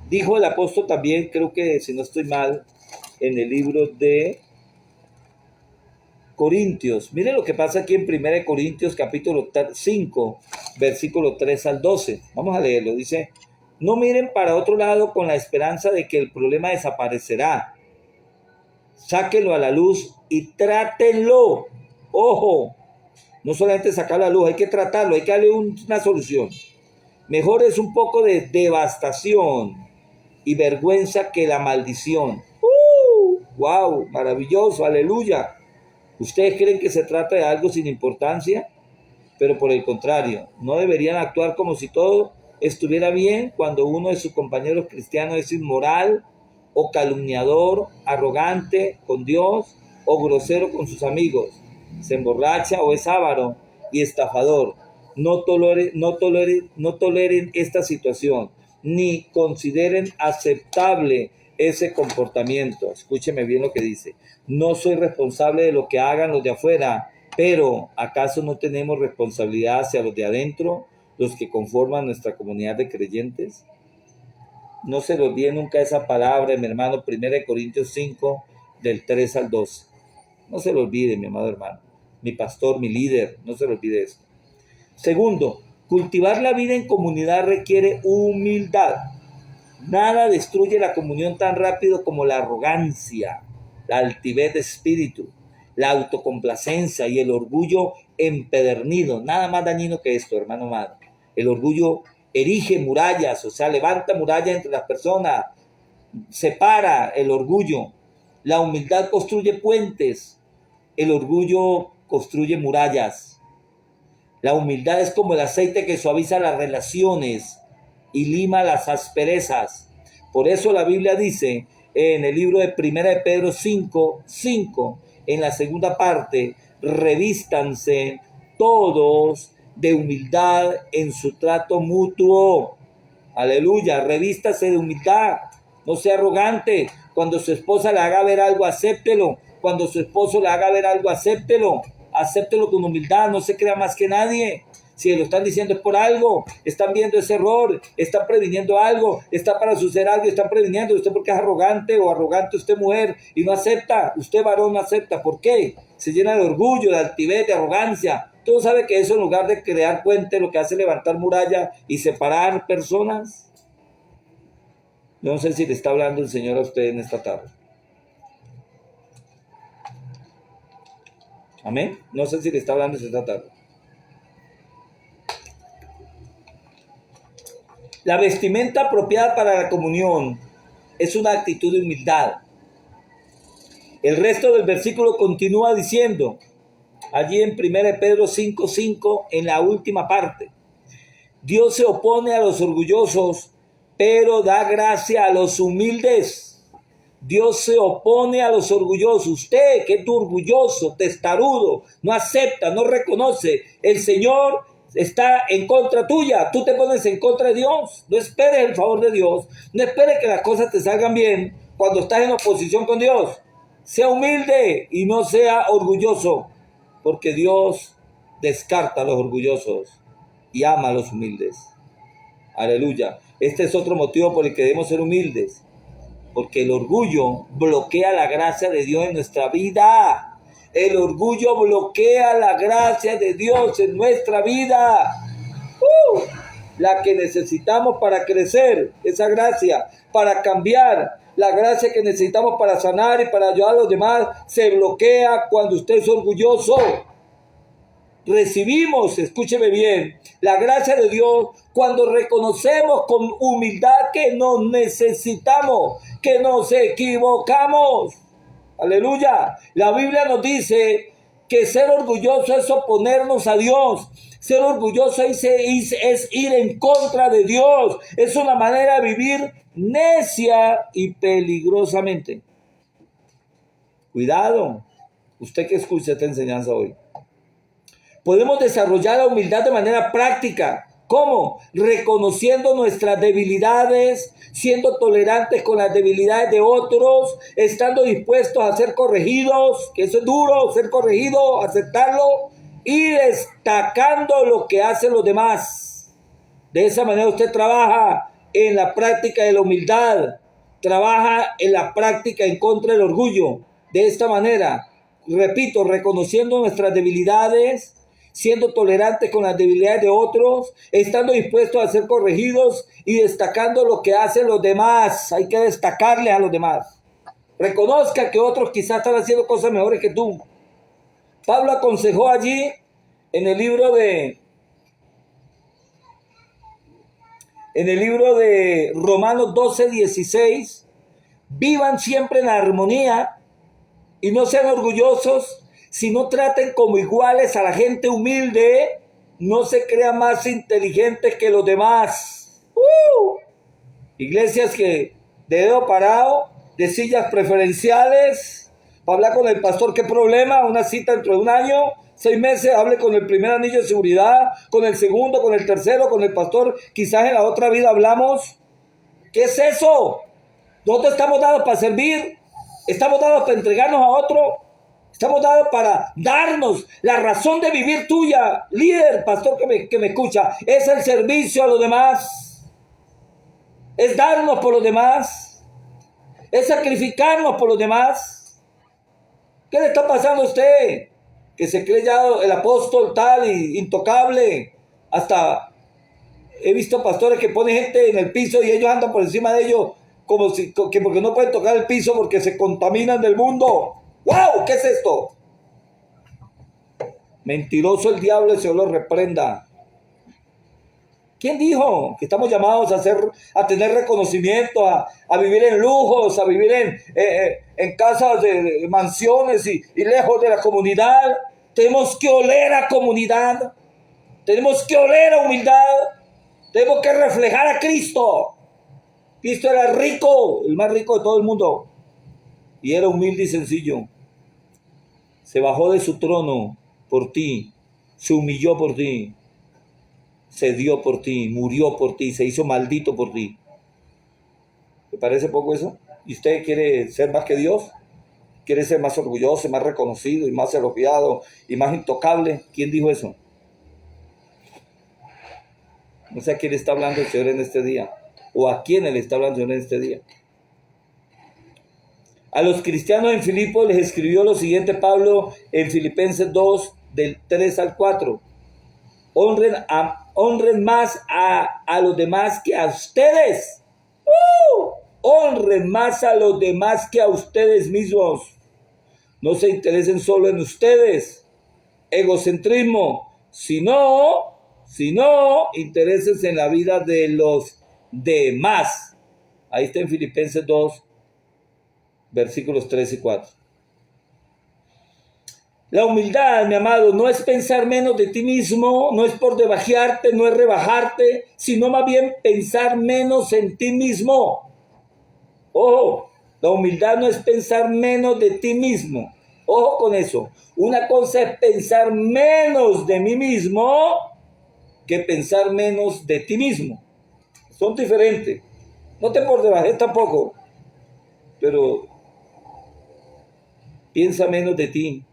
Dijo el apóstol también, creo que si no estoy mal, en el libro de Corintios. Miren lo que pasa aquí en 1 Corintios capítulo 5, versículo 3 al 12. Vamos a leerlo. Dice, no miren para otro lado con la esperanza de que el problema desaparecerá. Sáquenlo a la luz y trátenlo. Ojo, no solamente sacarlo a la luz, hay que tratarlo, hay que darle una solución. Mejor es un poco de devastación y vergüenza que la maldición. ¡Wow! Maravilloso, aleluya. ¿Ustedes creen que se trata de algo sin importancia? Pero por el contrario, no deberían actuar como si todo estuviera bien cuando uno de sus compañeros cristianos es inmoral o calumniador, arrogante con Dios o grosero con sus amigos, se emborracha o es avaro y estafador. No toleren esta situación, ni consideren aceptable ese comportamiento. Escúcheme bien lo que dice. No soy responsable de lo que hagan los de afuera, pero ¿acaso no tenemos responsabilidad hacia los de adentro, los que conforman nuestra comunidad de creyentes? No se le olvide nunca esa palabra, mi hermano, 1 Corintios 5, del 3 al 12. No se lo olvide, mi amado hermano, mi pastor, mi líder, no se le olvide esto. Segundo, cultivar la vida en comunidad requiere humildad. Nada destruye la comunión tan rápido como la arrogancia, la altivez de espíritu, la autocomplacencia y el orgullo empedernido. Nada más dañino que esto, hermano amado. El orgullo erige murallas, o sea, levanta murallas entre las personas, separa el orgullo. La humildad construye puentes, el orgullo construye murallas. La humildad es como el aceite que suaviza las relaciones y lima las asperezas. Por eso la Biblia dice en el libro de 1 de Pedro 5, en la segunda parte, revístanse todos de humildad en su trato mutuo. Aleluya, revístase de humildad, no sea arrogante. Cuando su esposa le haga ver algo, acéptelo. Cuando su esposo le haga ver algo, acéptelo con humildad, no se crea más que nadie. Si lo están diciendo es por algo, están viendo ese error, están previniendo algo, está para suceder algo, están previniendo. Usted porque es arrogante o arrogante usted mujer y no acepta, usted varón no acepta. ¿Por qué? Se llena de orgullo, de altivez, de arrogancia. Todo sabe que eso en lugar de crear puente lo que hace es levantar muralla y separar personas. Yo no sé si le está hablando el Señor a usted en esta tarde. Amén. No sé si le está hablando esta tarde. La vestimenta apropiada para la comunión es una actitud de humildad. El resto del versículo continúa diciendo, allí en 1 Pedro 5:5, en la última parte, Dios se opone a los orgullosos, pero da gracia a los humildes. Dios se opone a los orgullosos. Usted que es orgulloso, testarudo, no acepta, no reconoce, el Señor está en contra tuya. Tú te pones en contra de Dios. No esperes el favor de Dios. No esperes que las cosas te salgan bien cuando estás en oposición con Dios. Sea humilde y no sea orgulloso, porque Dios descarta a los orgullosos y ama a los humildes. Aleluya. Este es otro motivo por el que debemos ser humildes, porque el orgullo bloquea la gracia de Dios en nuestra vida. El orgullo bloquea la gracia de Dios en nuestra vida. La que necesitamos para crecer, esa gracia, para cambiar, la gracia que necesitamos para sanar y para ayudar a los demás, se bloquea cuando usted es orgulloso. recibimos, escúcheme bien, la gracia de Dios cuando reconocemos con humildad que nos necesitamos, que nos equivocamos. Aleluya. La Biblia nos dice que ser orgulloso es oponernos a Dios. Ser orgulloso es ir en contra de Dios. Es una manera de vivir necia y peligrosamente. Cuidado, usted que escucha esta enseñanza hoy. Podemos desarrollar la humildad de manera práctica. ¿Cómo? Reconociendo nuestras debilidades, siendo tolerantes con las debilidades de otros, estando dispuestos a ser corregidos, que eso es duro, ser corregido, aceptarlo, y destacando lo que hacen los demás. De esa manera usted trabaja en la práctica de la humildad, trabaja en la práctica en contra del orgullo. De esta manera, repito, reconociendo nuestras debilidades, siendo tolerantes con las debilidades de otros, estando dispuestos a ser corregidos y destacando lo que hacen los demás. Hay que destacarles a los demás. Reconozca que otros quizás están haciendo cosas mejores que tú. Pablo aconsejó allí en el libro de Romanos 12:16, vivan siempre en armonía y no sean orgullosos, sino traten como iguales a la gente humilde, no se crean más inteligentes que los demás. Iglesias que de dedo parado, de sillas preferenciales, para hablar con el pastor, ¿qué problema? Una cita dentro de un año, 6 meses, hable con el primer anillo de seguridad, con el segundo, con el tercero, con el pastor, quizás en la otra vida hablamos. ¿Qué es eso? Nosotros estamos dados para servir, estamos dados para entregarnos a otro, estamos dados para darnos la razón de vivir tuya, líder, pastor que me escucha, es el servicio a los demás, es darnos por los demás, es sacrificarnos por los demás. ¿Qué le está pasando a usted? Que se cree ya el apóstol tal y intocable. Hasta he visto pastores que ponen gente en el piso y ellos andan por encima de ellos como si, que porque no pueden tocar el piso porque se contaminan del mundo. ¡Wow! ¿Qué es esto? Mentiroso el diablo, el Señor lo reprenda. ¿Quién dijo que estamos llamados a tener reconocimiento, a vivir en lujos, a vivir en casas de mansiones y lejos de la comunidad? Tenemos que oler a comunidad, tenemos que oler a humildad, tenemos que reflejar a Cristo. Cristo era rico, el más rico de todo el mundo, y era humilde y sencillo. Se bajó de su trono por ti, se humilló por ti, se dio por ti, murió por ti, se hizo maldito por ti. ¿Te parece poco eso? ¿Y usted quiere ser más que Dios? ¿Quiere ser más orgulloso, más reconocido y más elogiado y más intocable? ¿Quién dijo eso? No sé a quién le está hablando el Señor en este día, o a quién le está hablando el Señor en este día. A los cristianos en Filipos les escribió lo siguiente Pablo en Filipenses 2, del 3 al 4. Honren más a los demás que a ustedes. Honren más a los demás que a ustedes mismos. No se interesen solo en ustedes. Egocentrismo. Sino, interésense en la vida de los demás. Ahí está en Filipenses 2, versículos 3 y 4. La humildad, mi amado, no es pensar menos de ti mismo, no es por debajearte, no es rebajarte, sino más bien pensar menos en ti mismo. Ojo, la humildad no es pensar menos de ti mismo. Ojo con eso. Una cosa es pensar menos de mí mismo que pensar menos de ti mismo. Son diferentes. No te por debajear tampoco, pero piensa menos de ti.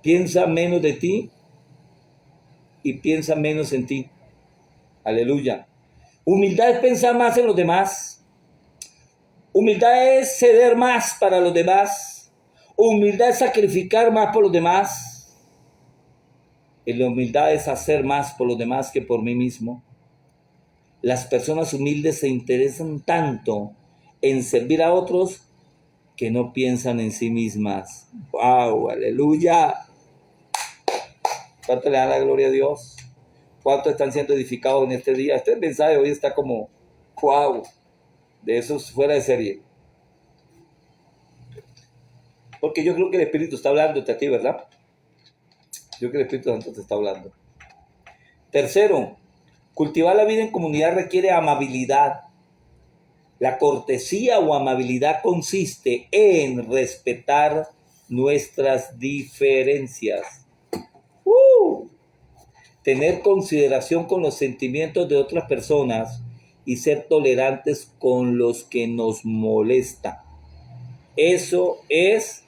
Piensa menos de ti y piensa menos en ti. Aleluya. Humildad es pensar más en los demás. Humildad es ceder más para los demás. Humildad es sacrificar más por los demás. Y la humildad es hacer más por los demás que por mí mismo. Las personas humildes se interesan tanto en servir a otros que no piensan en sí mismas. ¡Wow! ¡Aleluya! ¿Cuánto le dan la gloria a Dios? ¿Cuántos están siendo edificados en este día? Este mensaje hoy está como, ¡wow! De esos fuera de serie. Porque yo creo que el Espíritu está hablándote a ti, ¿verdad? Yo creo que el Espíritu Santo te está hablando. Tercero, cultivar la vida en comunidad requiere amabilidad. La cortesía o amabilidad consiste en respetar nuestras diferencias. Tener consideración con los sentimientos de otras personas y ser tolerantes con los que nos molestan. Eso es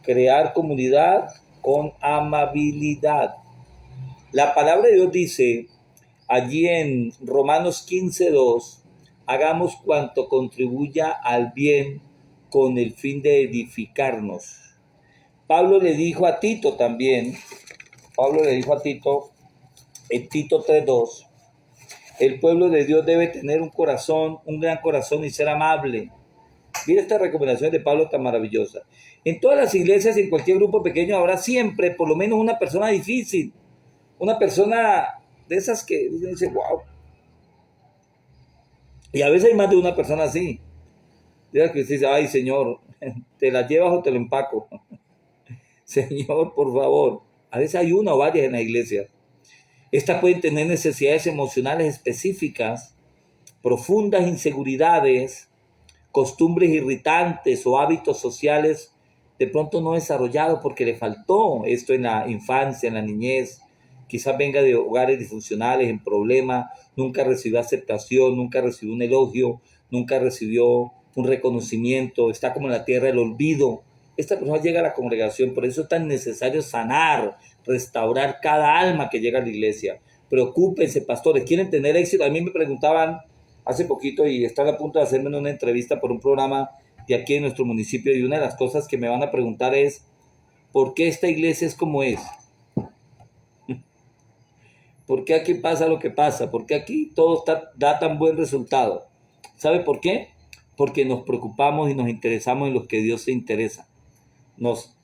crear comunidad con amabilidad. La palabra de Dios dice allí en Romanos 15:2, hagamos cuanto contribuya al bien con el fin de edificarnos. Pablo le dijo a Tito también, en Tito 3:2, el pueblo de Dios debe tener un corazón, un gran corazón y ser amable. Mira esta recomendación de Pablo tan maravillosa. En todas las iglesias y en cualquier grupo pequeño habrá siempre por lo menos una persona difícil, una persona de esas que dice, wow. Y a veces hay más de una persona así. Diga que dice, ay Señor, ¿te la llevas o te lo empaco? Señor, por favor. A veces hay una o varias en la iglesia. Estas pueden tener necesidades emocionales específicas, profundas inseguridades, costumbres irritantes o hábitos sociales de pronto no desarrollados porque le faltó esto en la infancia, en la niñez. Quizás venga de hogares disfuncionales, en problemas, nunca recibió aceptación, nunca recibió un elogio, nunca recibió un reconocimiento, está como en la tierra del olvido. Esta persona llega a la congregación, por eso es tan necesario sanar, restaurar cada alma que llega a la iglesia. Preocúpense, pastores, ¿quieren tener éxito? A mí me preguntaban hace poquito y están a punto de hacerme una entrevista por un programa de aquí en nuestro municipio y una de las cosas que me van a preguntar es ¿por qué esta iglesia es como es? ¿Por qué aquí pasa lo que pasa? ¿Por qué aquí todo da tan buen resultado? ¿Sabe por qué? Porque nos preocupamos y nos interesamos en lo que Dios se interesa. Nos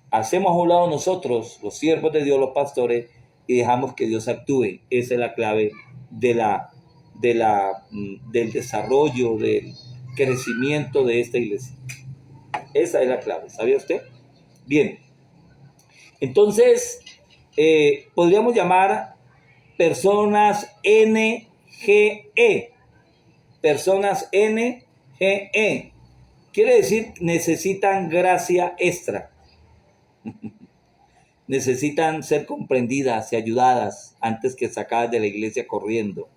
hacemos a un lado nosotros, los siervos de Dios, los pastores, y dejamos que Dios actúe. Esa es la clave del desarrollo, del crecimiento de esta iglesia. Esa es la clave, ¿sabía usted? Bien, entonces podríamos llamar personas NGE. Personas NGE. Quiere decir necesitan gracia extra. Necesitan ser comprendidas y ayudadas antes que sacadas de la iglesia corriendo.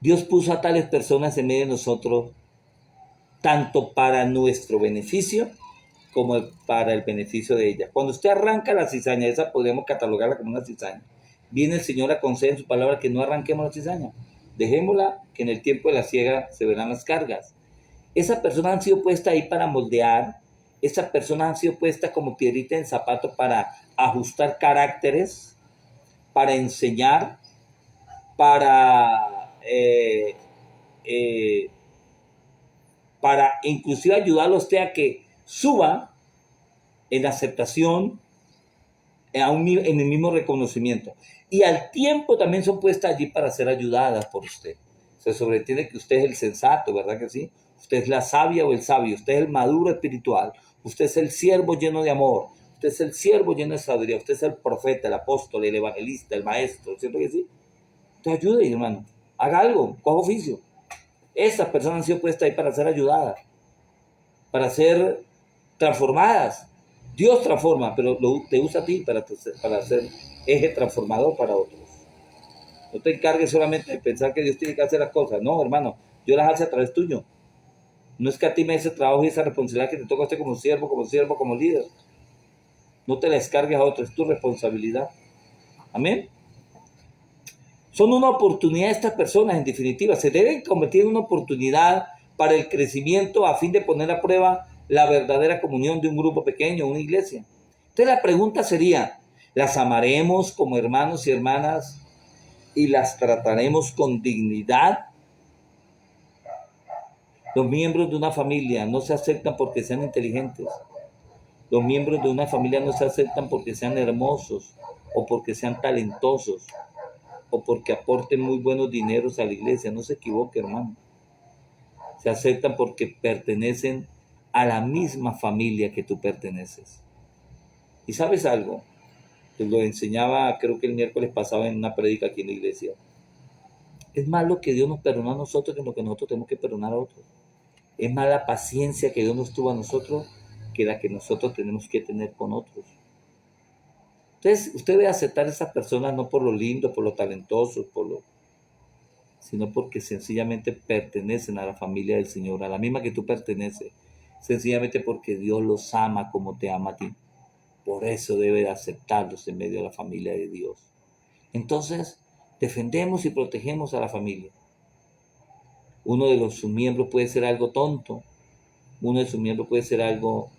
Dios puso a tales personas en medio de nosotros tanto para nuestro beneficio como para el beneficio de ellas. Cuando usted arranca la cizaña, esa podemos catalogarla como una cizaña. Viene el Señor a conceder en su palabra que no arranquemos la cizaña. Dejémosla, que en el tiempo de la siega se verán las cargas. Esas personas han sido puestas ahí para moldear. Esas personas han sido puestas como piedrita en zapato para ajustar caracteres, para enseñar, para inclusive ayudarlo a usted a que suba en aceptación, en el mismo reconocimiento. Y al tiempo también son puestas allí para ser ayudadas por usted. Se sobreentiende que usted es el sensato, ¿verdad que sí? Usted es la sabia o el sabio, usted es el maduro espiritual, usted es el siervo lleno de amor, usted es el siervo lleno de sabiduría, usted es el profeta, el apóstol, el evangelista, el maestro, ¿cierto que sí? Entonces ayude, hermano, haga algo, coja oficio. Estas personas han sido puestas ahí para ser ayudadas, para ser transformadas. Dios transforma, pero te usa a ti para ser eje transformador para otros. No te encargues solamente de pensar que Dios tiene que hacer las cosas. No, hermano, Dios las hace a través tuyo. No es que a ti me ese trabajo y esa responsabilidad que te toca a usted como siervo, como líder. No te la descargues a otros, es tu responsabilidad. Amén. Son una oportunidad estas personas, en definitiva. Se deben convertir en una oportunidad para el crecimiento a fin de poner a prueba la verdadera comunión de un grupo pequeño, una iglesia. Entonces la pregunta sería, ¿las amaremos como hermanos y hermanas y las trataremos con dignidad? Los miembros de una familia no se aceptan porque sean inteligentes. Los miembros de una familia no se aceptan porque sean hermosos o porque sean talentosos o porque aporten muy buenos dineros a la iglesia. No se equivoque, hermano. Se aceptan porque pertenecen a la misma familia que tú perteneces. ¿Y sabes algo? Te lo enseñaba, creo que el miércoles pasado en una prédica aquí en la iglesia. Es más lo que Dios nos perdona a nosotros que lo que nosotros tenemos que perdonar a otros. Es más la paciencia que Dios nos tuvo a nosotros que la que nosotros tenemos que tener con otros. Entonces, usted debe aceptar a esas personas no por lo lindo, por lo talentoso, sino porque sencillamente pertenecen a la familia del Señor, a la misma que tú perteneces, sencillamente porque Dios los ama como te ama a ti. Por eso debe de aceptarlos en medio de la familia de Dios. Entonces, defendemos y protegemos a la familia. Uno de sus miembros puede ser algo tonto, uno de sus miembros puede ser algo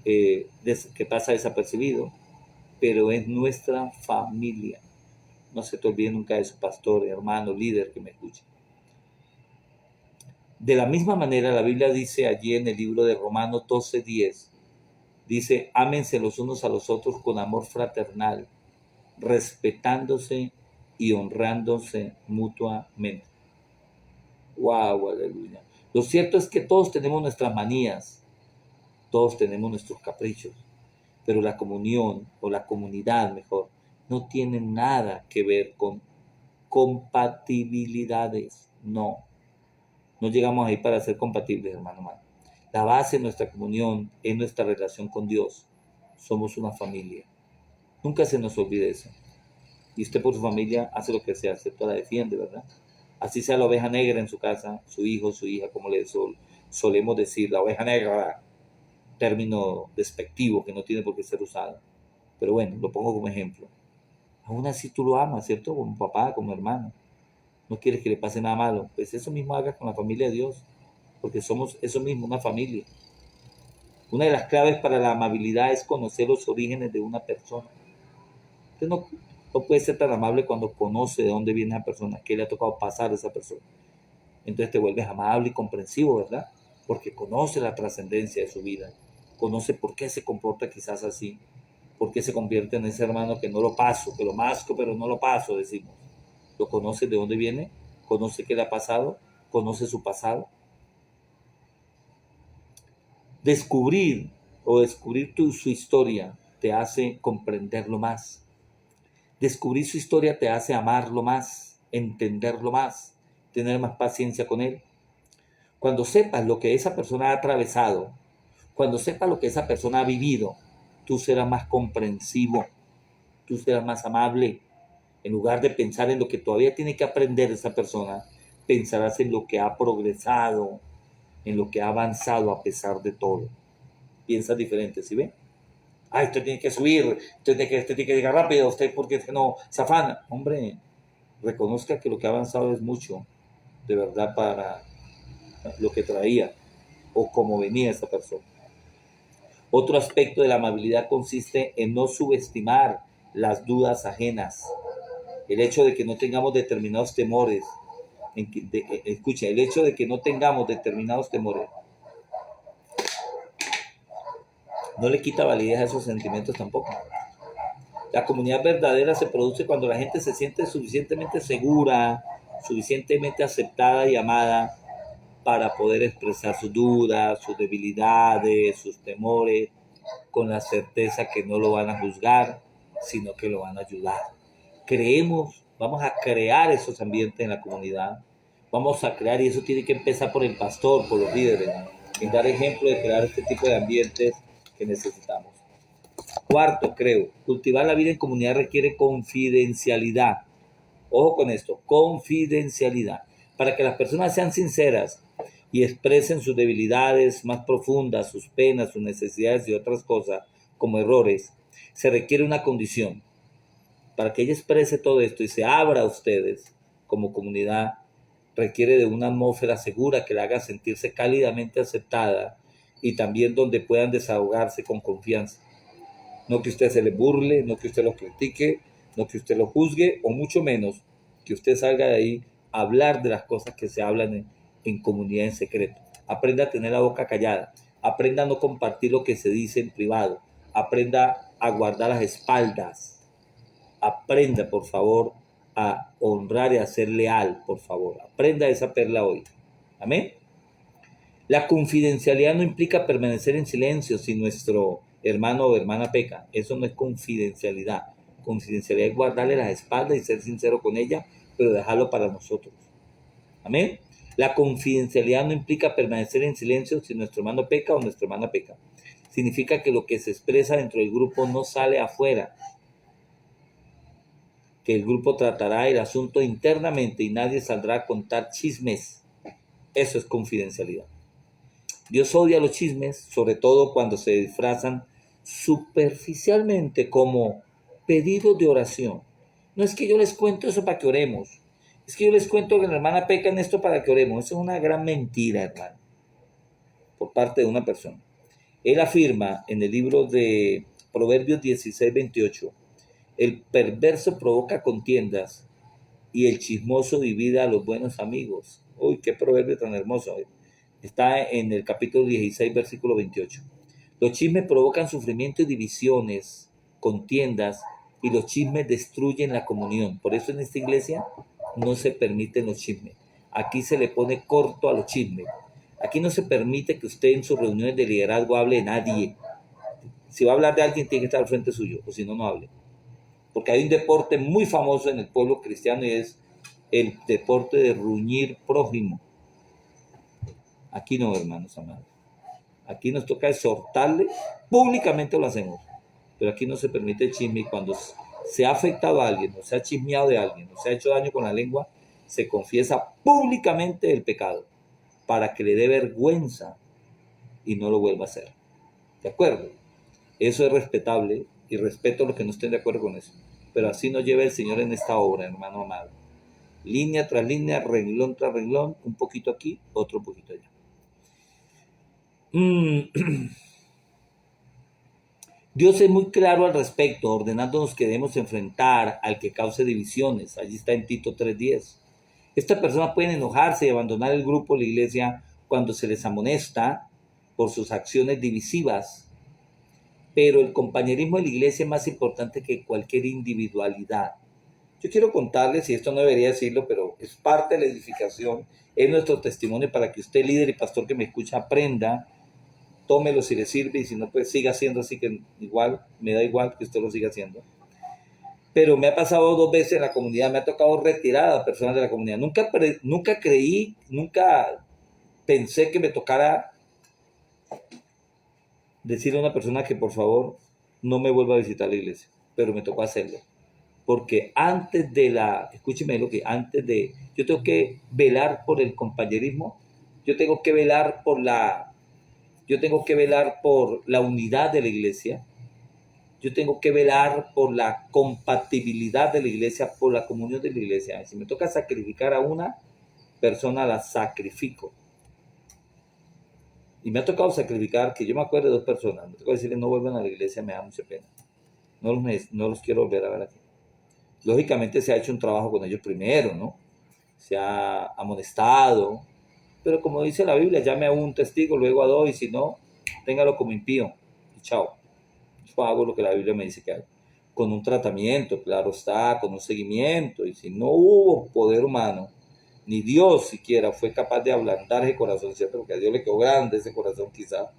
que pasa desapercibido, pero es nuestra familia. No se te olvide nunca de su pastor, hermano, líder que me escuche. De la misma manera, la Biblia dice allí en el libro de Romanos 12:10, dice, ámense los unos a los otros con amor fraternal, respetándose y honrándose mutuamente. ¡Wow! Aleluya. Lo cierto es que todos tenemos nuestras manías, todos tenemos nuestros caprichos, pero la comunión, o la comunidad mejor, no tiene nada que ver con compatibilidades. No llegamos ahí para ser compatibles, hermano. La base de nuestra comunión es nuestra relación con Dios. Somos una familia. Nunca se nos olvide eso. Y usted por su familia hace lo que sea, excepto la defiende, ¿verdad? Así sea la oveja negra en su casa, su hijo, su hija, como le solemos decir, la oveja negra, término despectivo que no tiene por qué ser usado. Pero bueno, lo pongo como ejemplo. Aún así tú lo amas, ¿cierto? Como papá, como hermano. No quieres que le pase nada malo. Pues eso mismo hagas con la familia de Dios, porque somos eso mismo, una familia. Una de las claves para la amabilidad es conocer los orígenes de una persona. Usted no puede ser tan amable cuando conoce de dónde viene esa persona, qué le ha tocado pasar a esa persona. Entonces te vuelves amable y comprensivo, ¿verdad? Porque conoce la trascendencia de su vida, conoce por qué se comporta quizás así, por qué se convierte en ese hermano que no lo paso, que lo masco, pero no lo paso, decimos. Lo conoce de dónde viene, conoce qué le ha pasado, conoce su pasado. Descubrir su historia te hace comprenderlo más. Descubrir su historia te hace amarlo más, entenderlo más, tener más paciencia con él. Cuando sepas lo que esa persona ha atravesado, cuando sepas lo que esa persona ha vivido, tú serás más comprensivo, tú serás más amable. En lugar de pensar en lo que todavía tiene que aprender esa persona, pensarás en lo que ha progresado, en lo que ha avanzado a pesar de todo. Piensas diferente, ¿sí ven? Ay, usted tiene que subir, usted tiene que llegar rápido, usted porque no se afana. Hombre, reconozca que lo que ha avanzado es mucho, de verdad, para lo que traía o cómo venía esa persona. Otro aspecto de la amabilidad consiste en no subestimar las dudas ajenas. El hecho de que no tengamos determinados temores, escucha, el hecho de que no tengamos determinados temores no le quita validez a esos sentimientos tampoco. La comunidad verdadera se produce cuando la gente se siente suficientemente segura, suficientemente aceptada y amada para poder expresar sus dudas, sus debilidades, sus temores, con la certeza que no lo van a juzgar, sino que lo van a ayudar. Vamos a crear esos ambientes en la comunidad, vamos a crear, y eso tiene que empezar por el pastor, por los líderes, en dar ejemplo de crear este tipo de ambientes que necesitamos. Cuarto, cultivar la vida en comunidad requiere confidencialidad. Ojo con esto, confidencialidad. Para que las personas sean sinceras y expresen sus debilidades más profundas, sus penas, sus necesidades y otras cosas, como errores, se requiere una condición. Para que ella exprese todo esto y se abra a ustedes como comunidad, requiere de una atmósfera segura que la haga sentirse cálidamente aceptada y también donde puedan desahogarse con confianza. No que usted se le burle, no que usted lo critique, no que usted lo juzgue, o mucho menos que usted salga de ahí a hablar de las cosas que se hablan en comunidad en secreto. aprenda a tener la boca callada, aprenda a no compartir lo que se dice en privado, aprenda a guardar las espaldas, aprenda, por favor, a honrar y a ser leal, por favor. Aprenda esa perla hoy. Amén. La confidencialidad no implica permanecer en silencio si nuestro hermano o hermana peca. Eso no es confidencialidad. Confidencialidad es guardarle las espaldas y ser sincero con ella, pero dejarlo para nosotros. Amén. La confidencialidad no implica permanecer en silencio si nuestro hermano peca o nuestra hermana peca. Significa que lo que se expresa dentro del grupo no sale afuera, que el grupo tratará el asunto internamente y nadie saldrá a contar chismes. Eso es confidencialidad. Dios odia los chismes, sobre todo cuando se disfrazan superficialmente como pedidos de oración. No es que yo les cuento eso para que oremos. Es que yo les cuento que la hermana peca en esto para que oremos. Eso es una gran mentira, hermano, por parte de una persona. Él afirma en el libro de Proverbios 16:28, el perverso provoca contiendas y el chismoso divide a los buenos amigos. Uy, qué proverbio tan hermoso. Está en el capítulo 16, versículo 28. Los chismes provocan sufrimiento y divisiones, contiendas, y los chismes destruyen la comunión. Por eso en esta iglesia no se permiten los chismes. Aquí se le pone corto a los chismes. Aquí no se permite que usted en sus reuniones de liderazgo hable de nadie. Si va a hablar de alguien, tiene que estar al frente suyo, o si no, no hable. Porque hay un deporte muy famoso en el pueblo cristiano y es el deporte de ruñir prójimo. Aquí no, hermanos amados. Aquí nos toca exhortarle, públicamente lo hacemos, pero aquí no se permite el chisme y cuando se ha afectado a alguien, o se ha chismeado de alguien, o se ha hecho daño con la lengua, se confiesa públicamente el pecado para que le dé vergüenza y no lo vuelva a hacer. ¿De acuerdo? Eso es respetable y respeto a los que no estén de acuerdo con eso. Pero así nos lleva el Señor en esta obra, hermano amado. Línea tras línea, renglón tras renglón, un poquito aquí, otro poquito allá. Dios es muy claro al respecto, ordenándonos que debemos enfrentar al que cause divisiones. Allí está en Tito 3:10. Estas personas pueden enojarse y abandonar el grupo o la iglesia cuando se les amonesta por sus acciones divisivas, pero el compañerismo de la iglesia es más importante que cualquier individualidad. Yo quiero contarles, y esto no debería decirlo, pero es parte de la edificación, es nuestro testimonio para que usted, líder y pastor que me escucha, aprenda, tómelo si le sirve y si no, pues siga haciendo así, que igual, me da igual que usted lo siga haciendo. Pero me ha pasado 2 veces en la comunidad, me ha tocado retirar a personas de la comunidad. Nunca creí, nunca pensé que me tocara decirle a una persona que por favor no me vuelva a visitar la iglesia, pero me tocó hacerlo. Porque escúcheme lo que yo tengo que velar por el compañerismo, yo tengo que velar por la unidad de la iglesia, yo tengo que velar por la compatibilidad de la iglesia, por la comunión de la iglesia. Si me toca sacrificar a una persona, la sacrifico. Y me ha tocado sacrificar, que yo me acuerdo de 2 personas, me tocó decirles no vuelvan a la iglesia, me da mucha pena. No los quiero volver a ver aquí. Lógicamente se ha hecho un trabajo con ellos primero, ¿no? Se ha amonestado, pero como dice la Biblia, llame a un testigo, luego a 2, y si no, téngalo como impío. Y chao. Yo hago lo que la Biblia me dice que haga. Con un tratamiento, claro está, con un seguimiento. Y si no hubo poder humano, ni Dios siquiera fue capaz de ablandar ese corazón, ¿cierto? Porque a Dios le quedó grande ese corazón quizá.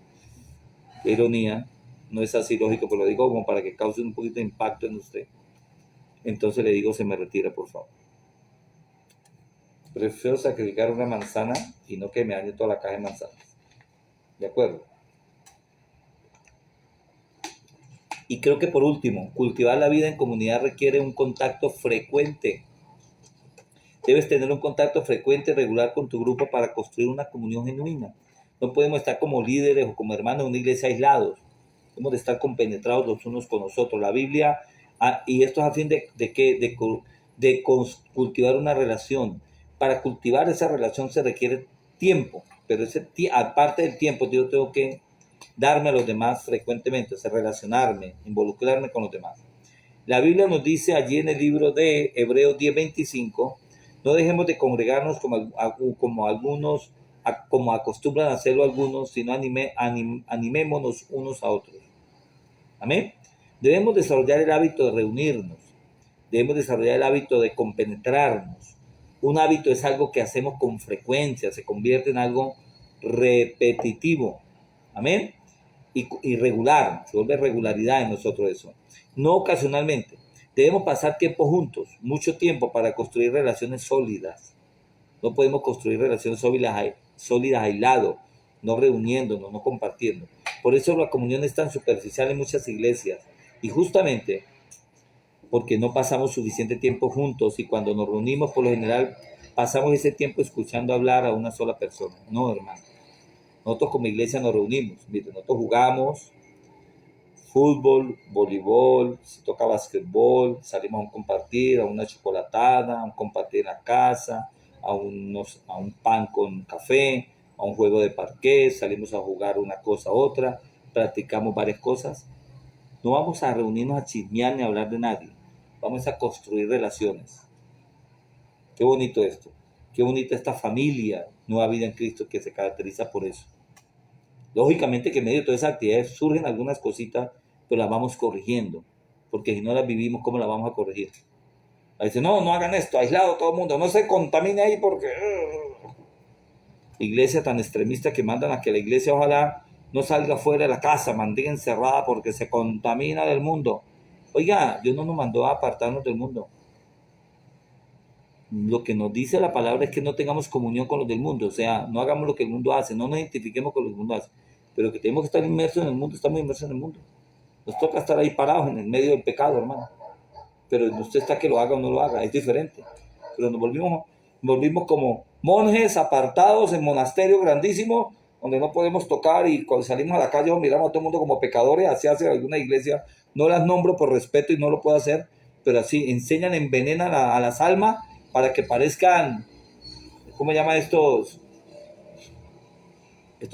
Qué ironía, no es así lógico, pero lo digo como para que cause un poquito de impacto en usted. Entonces le digo, se me retira, por favor. Prefiero sacrificar una manzana y no que me dañe toda la caja de manzanas. ¿De acuerdo? Y creo que por último, cultivar la vida en comunidad requiere un contacto frecuente. Debes tener un contacto frecuente y regular con tu grupo para construir una comunión genuina. No podemos estar como líderes o como hermanos en una iglesia aislados. Debemos de estar compenetrados los unos con los otros. La Biblia, y esto es a fin de cultivar una relación. Para cultivar esa relación se requiere tiempo, pero aparte del tiempo yo tengo que darme a los demás frecuentemente, o sea, relacionarme, involucrarme con los demás. La Biblia nos dice allí en el libro de Hebreos 10:25, no dejemos de congregarnos como algunos como acostumbran a hacerlo algunos, sino animémonos unos a otros. Amén. Debemos desarrollar el hábito de reunirnos. Debemos desarrollar el hábito de compenetrarnos. Un hábito es algo que hacemos con frecuencia, se convierte en algo repetitivo. Amén. Y regular, se vuelve regularidad en nosotros eso. No ocasionalmente. Debemos pasar tiempo juntos, mucho tiempo para construir relaciones sólidas. No podemos construir relaciones sólidas aislados, no reuniéndonos, no compartiendo. Por eso la comunión es tan superficial en muchas iglesias. Y justamente porque no pasamos suficiente tiempo juntos y cuando nos reunimos por lo general pasamos ese tiempo escuchando hablar a una sola persona. No, hermano. Nosotros como iglesia nos reunimos. Mire, nosotros jugamos fútbol, voleibol, si toca basquetbol, salimos a un compartir, a una chocolatada, a un compartir en la casa, a un pan con café, a un juego de parqués, salimos a jugar una cosa a otra, practicamos varias cosas. No vamos a reunirnos a chismear ni a hablar de nadie, vamos a construir relaciones. Qué bonito esto, qué bonita esta familia, Nueva Vida en Cristo, que se caracteriza por eso. Lógicamente que en medio de todas esas actividades surgen algunas cositas, pero las vamos corrigiendo, porque si no las vivimos, ¿cómo las vamos a corregir? A veces, no, no hagan esto, aislado todo el mundo, no se contamine ahí porque... Iglesia tan extremista que mandan a que la iglesia ojalá no salga fuera de la casa, mantenga encerrada porque se contamina del mundo. Oiga, Dios no nos mandó a apartarnos del mundo. Lo que nos dice la palabra es que no tengamos comunión con los del mundo, o sea, no hagamos lo que el mundo hace, no nos identifiquemos con lo que el mundo hace, pero que tenemos que estar inmersos en el mundo, estamos inmersos en el mundo. Nos toca estar ahí parados en el medio del pecado, hermano. Pero usted está que lo haga o no lo haga, es diferente. Pero nos volvimos como monjes apartados en monasterios grandísimos, donde no podemos tocar y cuando salimos a la calle miramos a todo el mundo como pecadores, así hace alguna iglesia. No las nombro por respeto y no lo puedo hacer, pero así enseñan, envenenan a las almas para que parezcan, ¿cómo llaman estos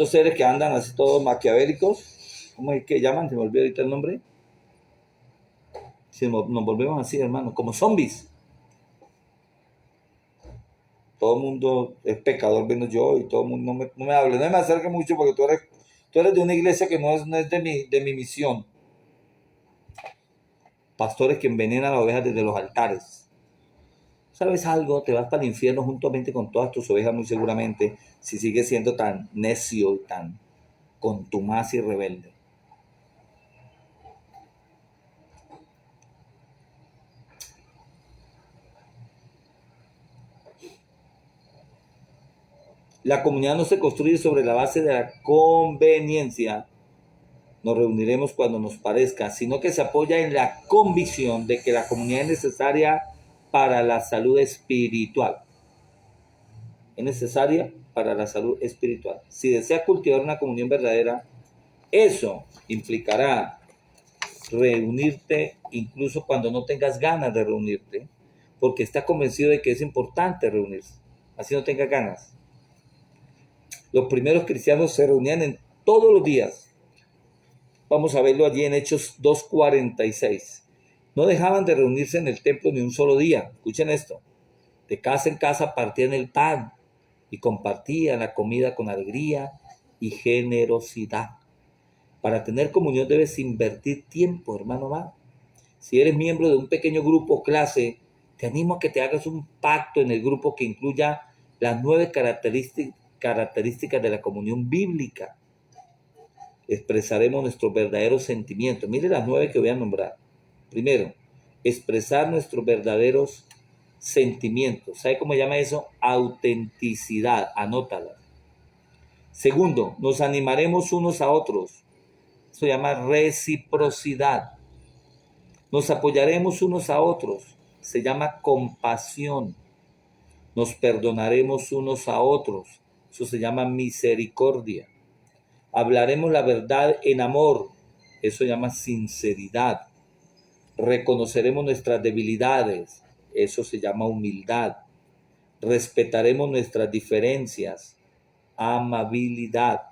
seres que andan así todos maquiavélicos? ¿Cómo es que llaman? Se me olvidó ahorita el nombre. Si nos volvemos así, hermano, como zombies. Todo el mundo es pecador menos yo y todo el mundo no me hable, no me acerque mucho porque tú eres de una iglesia que no es de mi misión. Pastores que envenenan a las ovejas desde los altares. ¿Sabes algo? Te vas para el infierno juntamente con todas tus ovejas muy seguramente si sigues siendo tan necio y tan contumaz y rebelde. La comunidad no se construye sobre la base de la conveniencia. Nos reuniremos cuando nos parezca, sino que se apoya en la convicción de que la comunidad es necesaria para la salud espiritual. Es necesaria para la salud espiritual. Si deseas cultivar una comunión verdadera, eso implicará reunirte incluso cuando no tengas ganas de reunirte, porque estás convencido de que es importante reunirse, así no tengas ganas. Los primeros cristianos se reunían en todos los días. Vamos a verlo allí en Hechos 2:46. No dejaban de reunirse en el templo ni un solo día. Escuchen esto. De casa en casa partían el pan y compartían la comida con alegría y generosidad. Para tener comunión debes invertir tiempo, hermano amado. Si eres miembro de un pequeño grupo o clase, te animo a que te hagas un pacto en el grupo que incluya las 9 características de la comunión bíblica. Expresaremos nuestros verdaderos sentimientos. Mire las 9 que voy a nombrar. Primero, expresar nuestros verdaderos sentimientos. ¿Sabe cómo se llama eso? Autenticidad. Anótala. Segundo, nos animaremos unos a otros. Eso se llama reciprocidad. Nos apoyaremos unos a otros. Se llama compasión. Nos perdonaremos unos a otros. Eso se llama misericordia. Hablaremos la verdad en amor. Eso se llama sinceridad. Reconoceremos nuestras debilidades. Eso se llama humildad. Respetaremos nuestras diferencias. Amabilidad.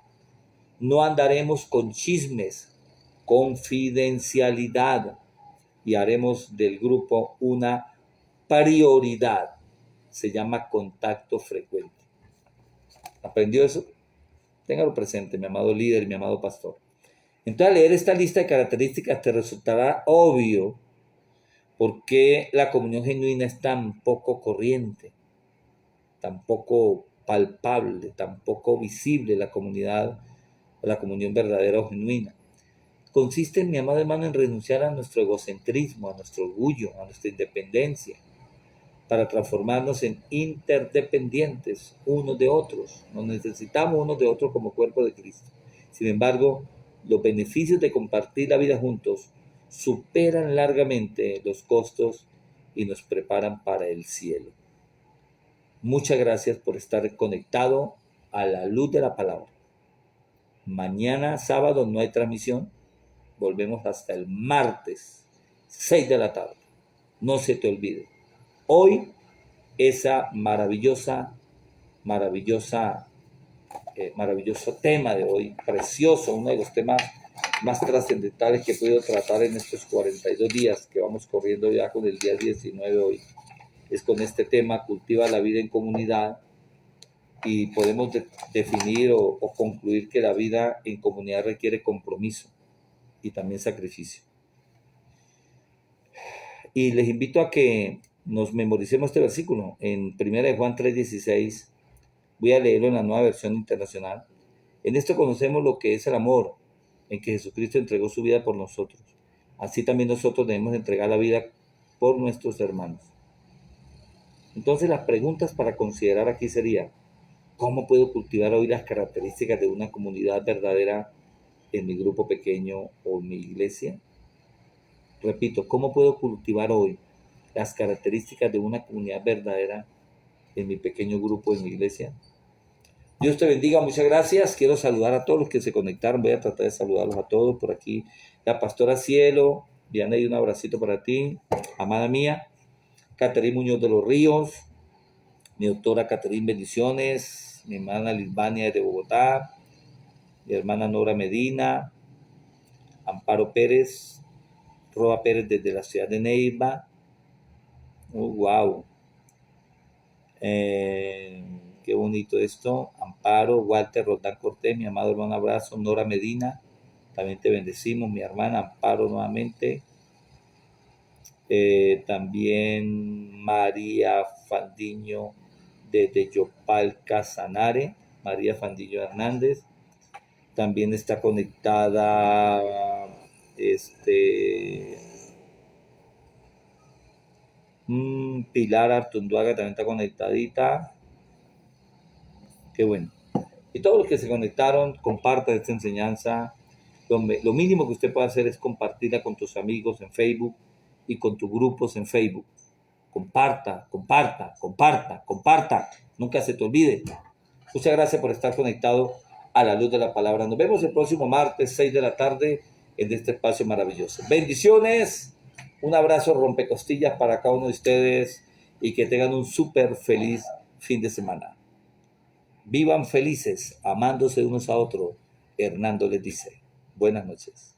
No andaremos con chismes. Confidencialidad. Y haremos del grupo una prioridad. Se llama contacto frecuente. ¿Aprendió eso? Téngalo presente, mi amado líder y mi amado pastor. Entonces, al leer esta lista de características te resultará obvio por qué la comunión genuina es tan poco corriente, tan poco palpable, tan poco visible la comunión verdadera o genuina. Consiste, mi amado hermano, en renunciar a nuestro egocentrismo, a nuestro orgullo, a nuestra independencia, para transformarnos en interdependientes unos de otros. Nos necesitamos unos de otros como cuerpo de Cristo. Sin embargo, los beneficios de compartir la vida juntos superan largamente los costos y nos preparan para el cielo. Muchas gracias por estar conectado a la luz de la palabra. Mañana sábado no hay transmisión. Volvemos hasta el martes, 6 de la tarde. No se te olvide. Hoy, esa maravilloso tema de hoy, precioso, uno de los temas más trascendentales que he podido tratar en estos 42 días que vamos corriendo ya con el día 19 hoy. Es con este tema, cultiva la vida en comunidad, y podemos definir o concluir que la vida en comunidad requiere compromiso y también sacrificio. Y les invito a que nos memoricemos este versículo en 1 Juan 3:16. Voy a leerlo en la Nueva Versión Internacional. En esto conocemos lo que es el amor, en que Jesucristo entregó su vida por nosotros. Así también nosotros debemos entregar la vida por nuestros hermanos. Entonces las preguntas para considerar aquí serían: ¿cómo puedo cultivar hoy las características de una comunidad verdadera en mi grupo pequeño o en mi iglesia? Repito, ¿cómo puedo cultivar hoy las características de una comunidad verdadera en mi pequeño grupo, en mi iglesia? Dios te bendiga, muchas gracias. Quiero saludar a todos los que se conectaron. Voy a tratar de saludarlos a todos por aquí. La pastora Cielo, Vianey, un abracito para ti. Amada mía, Caterine Muñoz de los Ríos, mi doctora Caterine, bendiciones. Mi hermana Lisbania de Bogotá, mi hermana Nora Medina, Amparo Pérez, Roa Pérez desde la ciudad de Neiva. Wow. Qué bonito esto. Amparo, Walter Roldán Cortés, mi amado hermano, abrazo. Nora Medina, también te bendecimos, mi hermana. Amparo nuevamente. También María Fandiño desde Yopal Casanare, María Fandiño Hernández. También está conectada Pilar Artunduaga, también está conectadita. Qué bueno. Y todos los que se conectaron, compartan esta enseñanza. Lo mínimo que usted puede hacer es compartirla con tus amigos en Facebook y con tus grupos en Facebook. Comparta. Nunca se te olvide. Muchas gracias por estar conectado a la luz de la palabra. Nos vemos el próximo martes, 6 de la tarde, en este espacio maravilloso. Bendiciones. Un abrazo rompecostillas para cada uno de ustedes y que tengan un súper feliz fin de semana. Vivan felices, amándose unos a otros. Hernando les dice, buenas noches.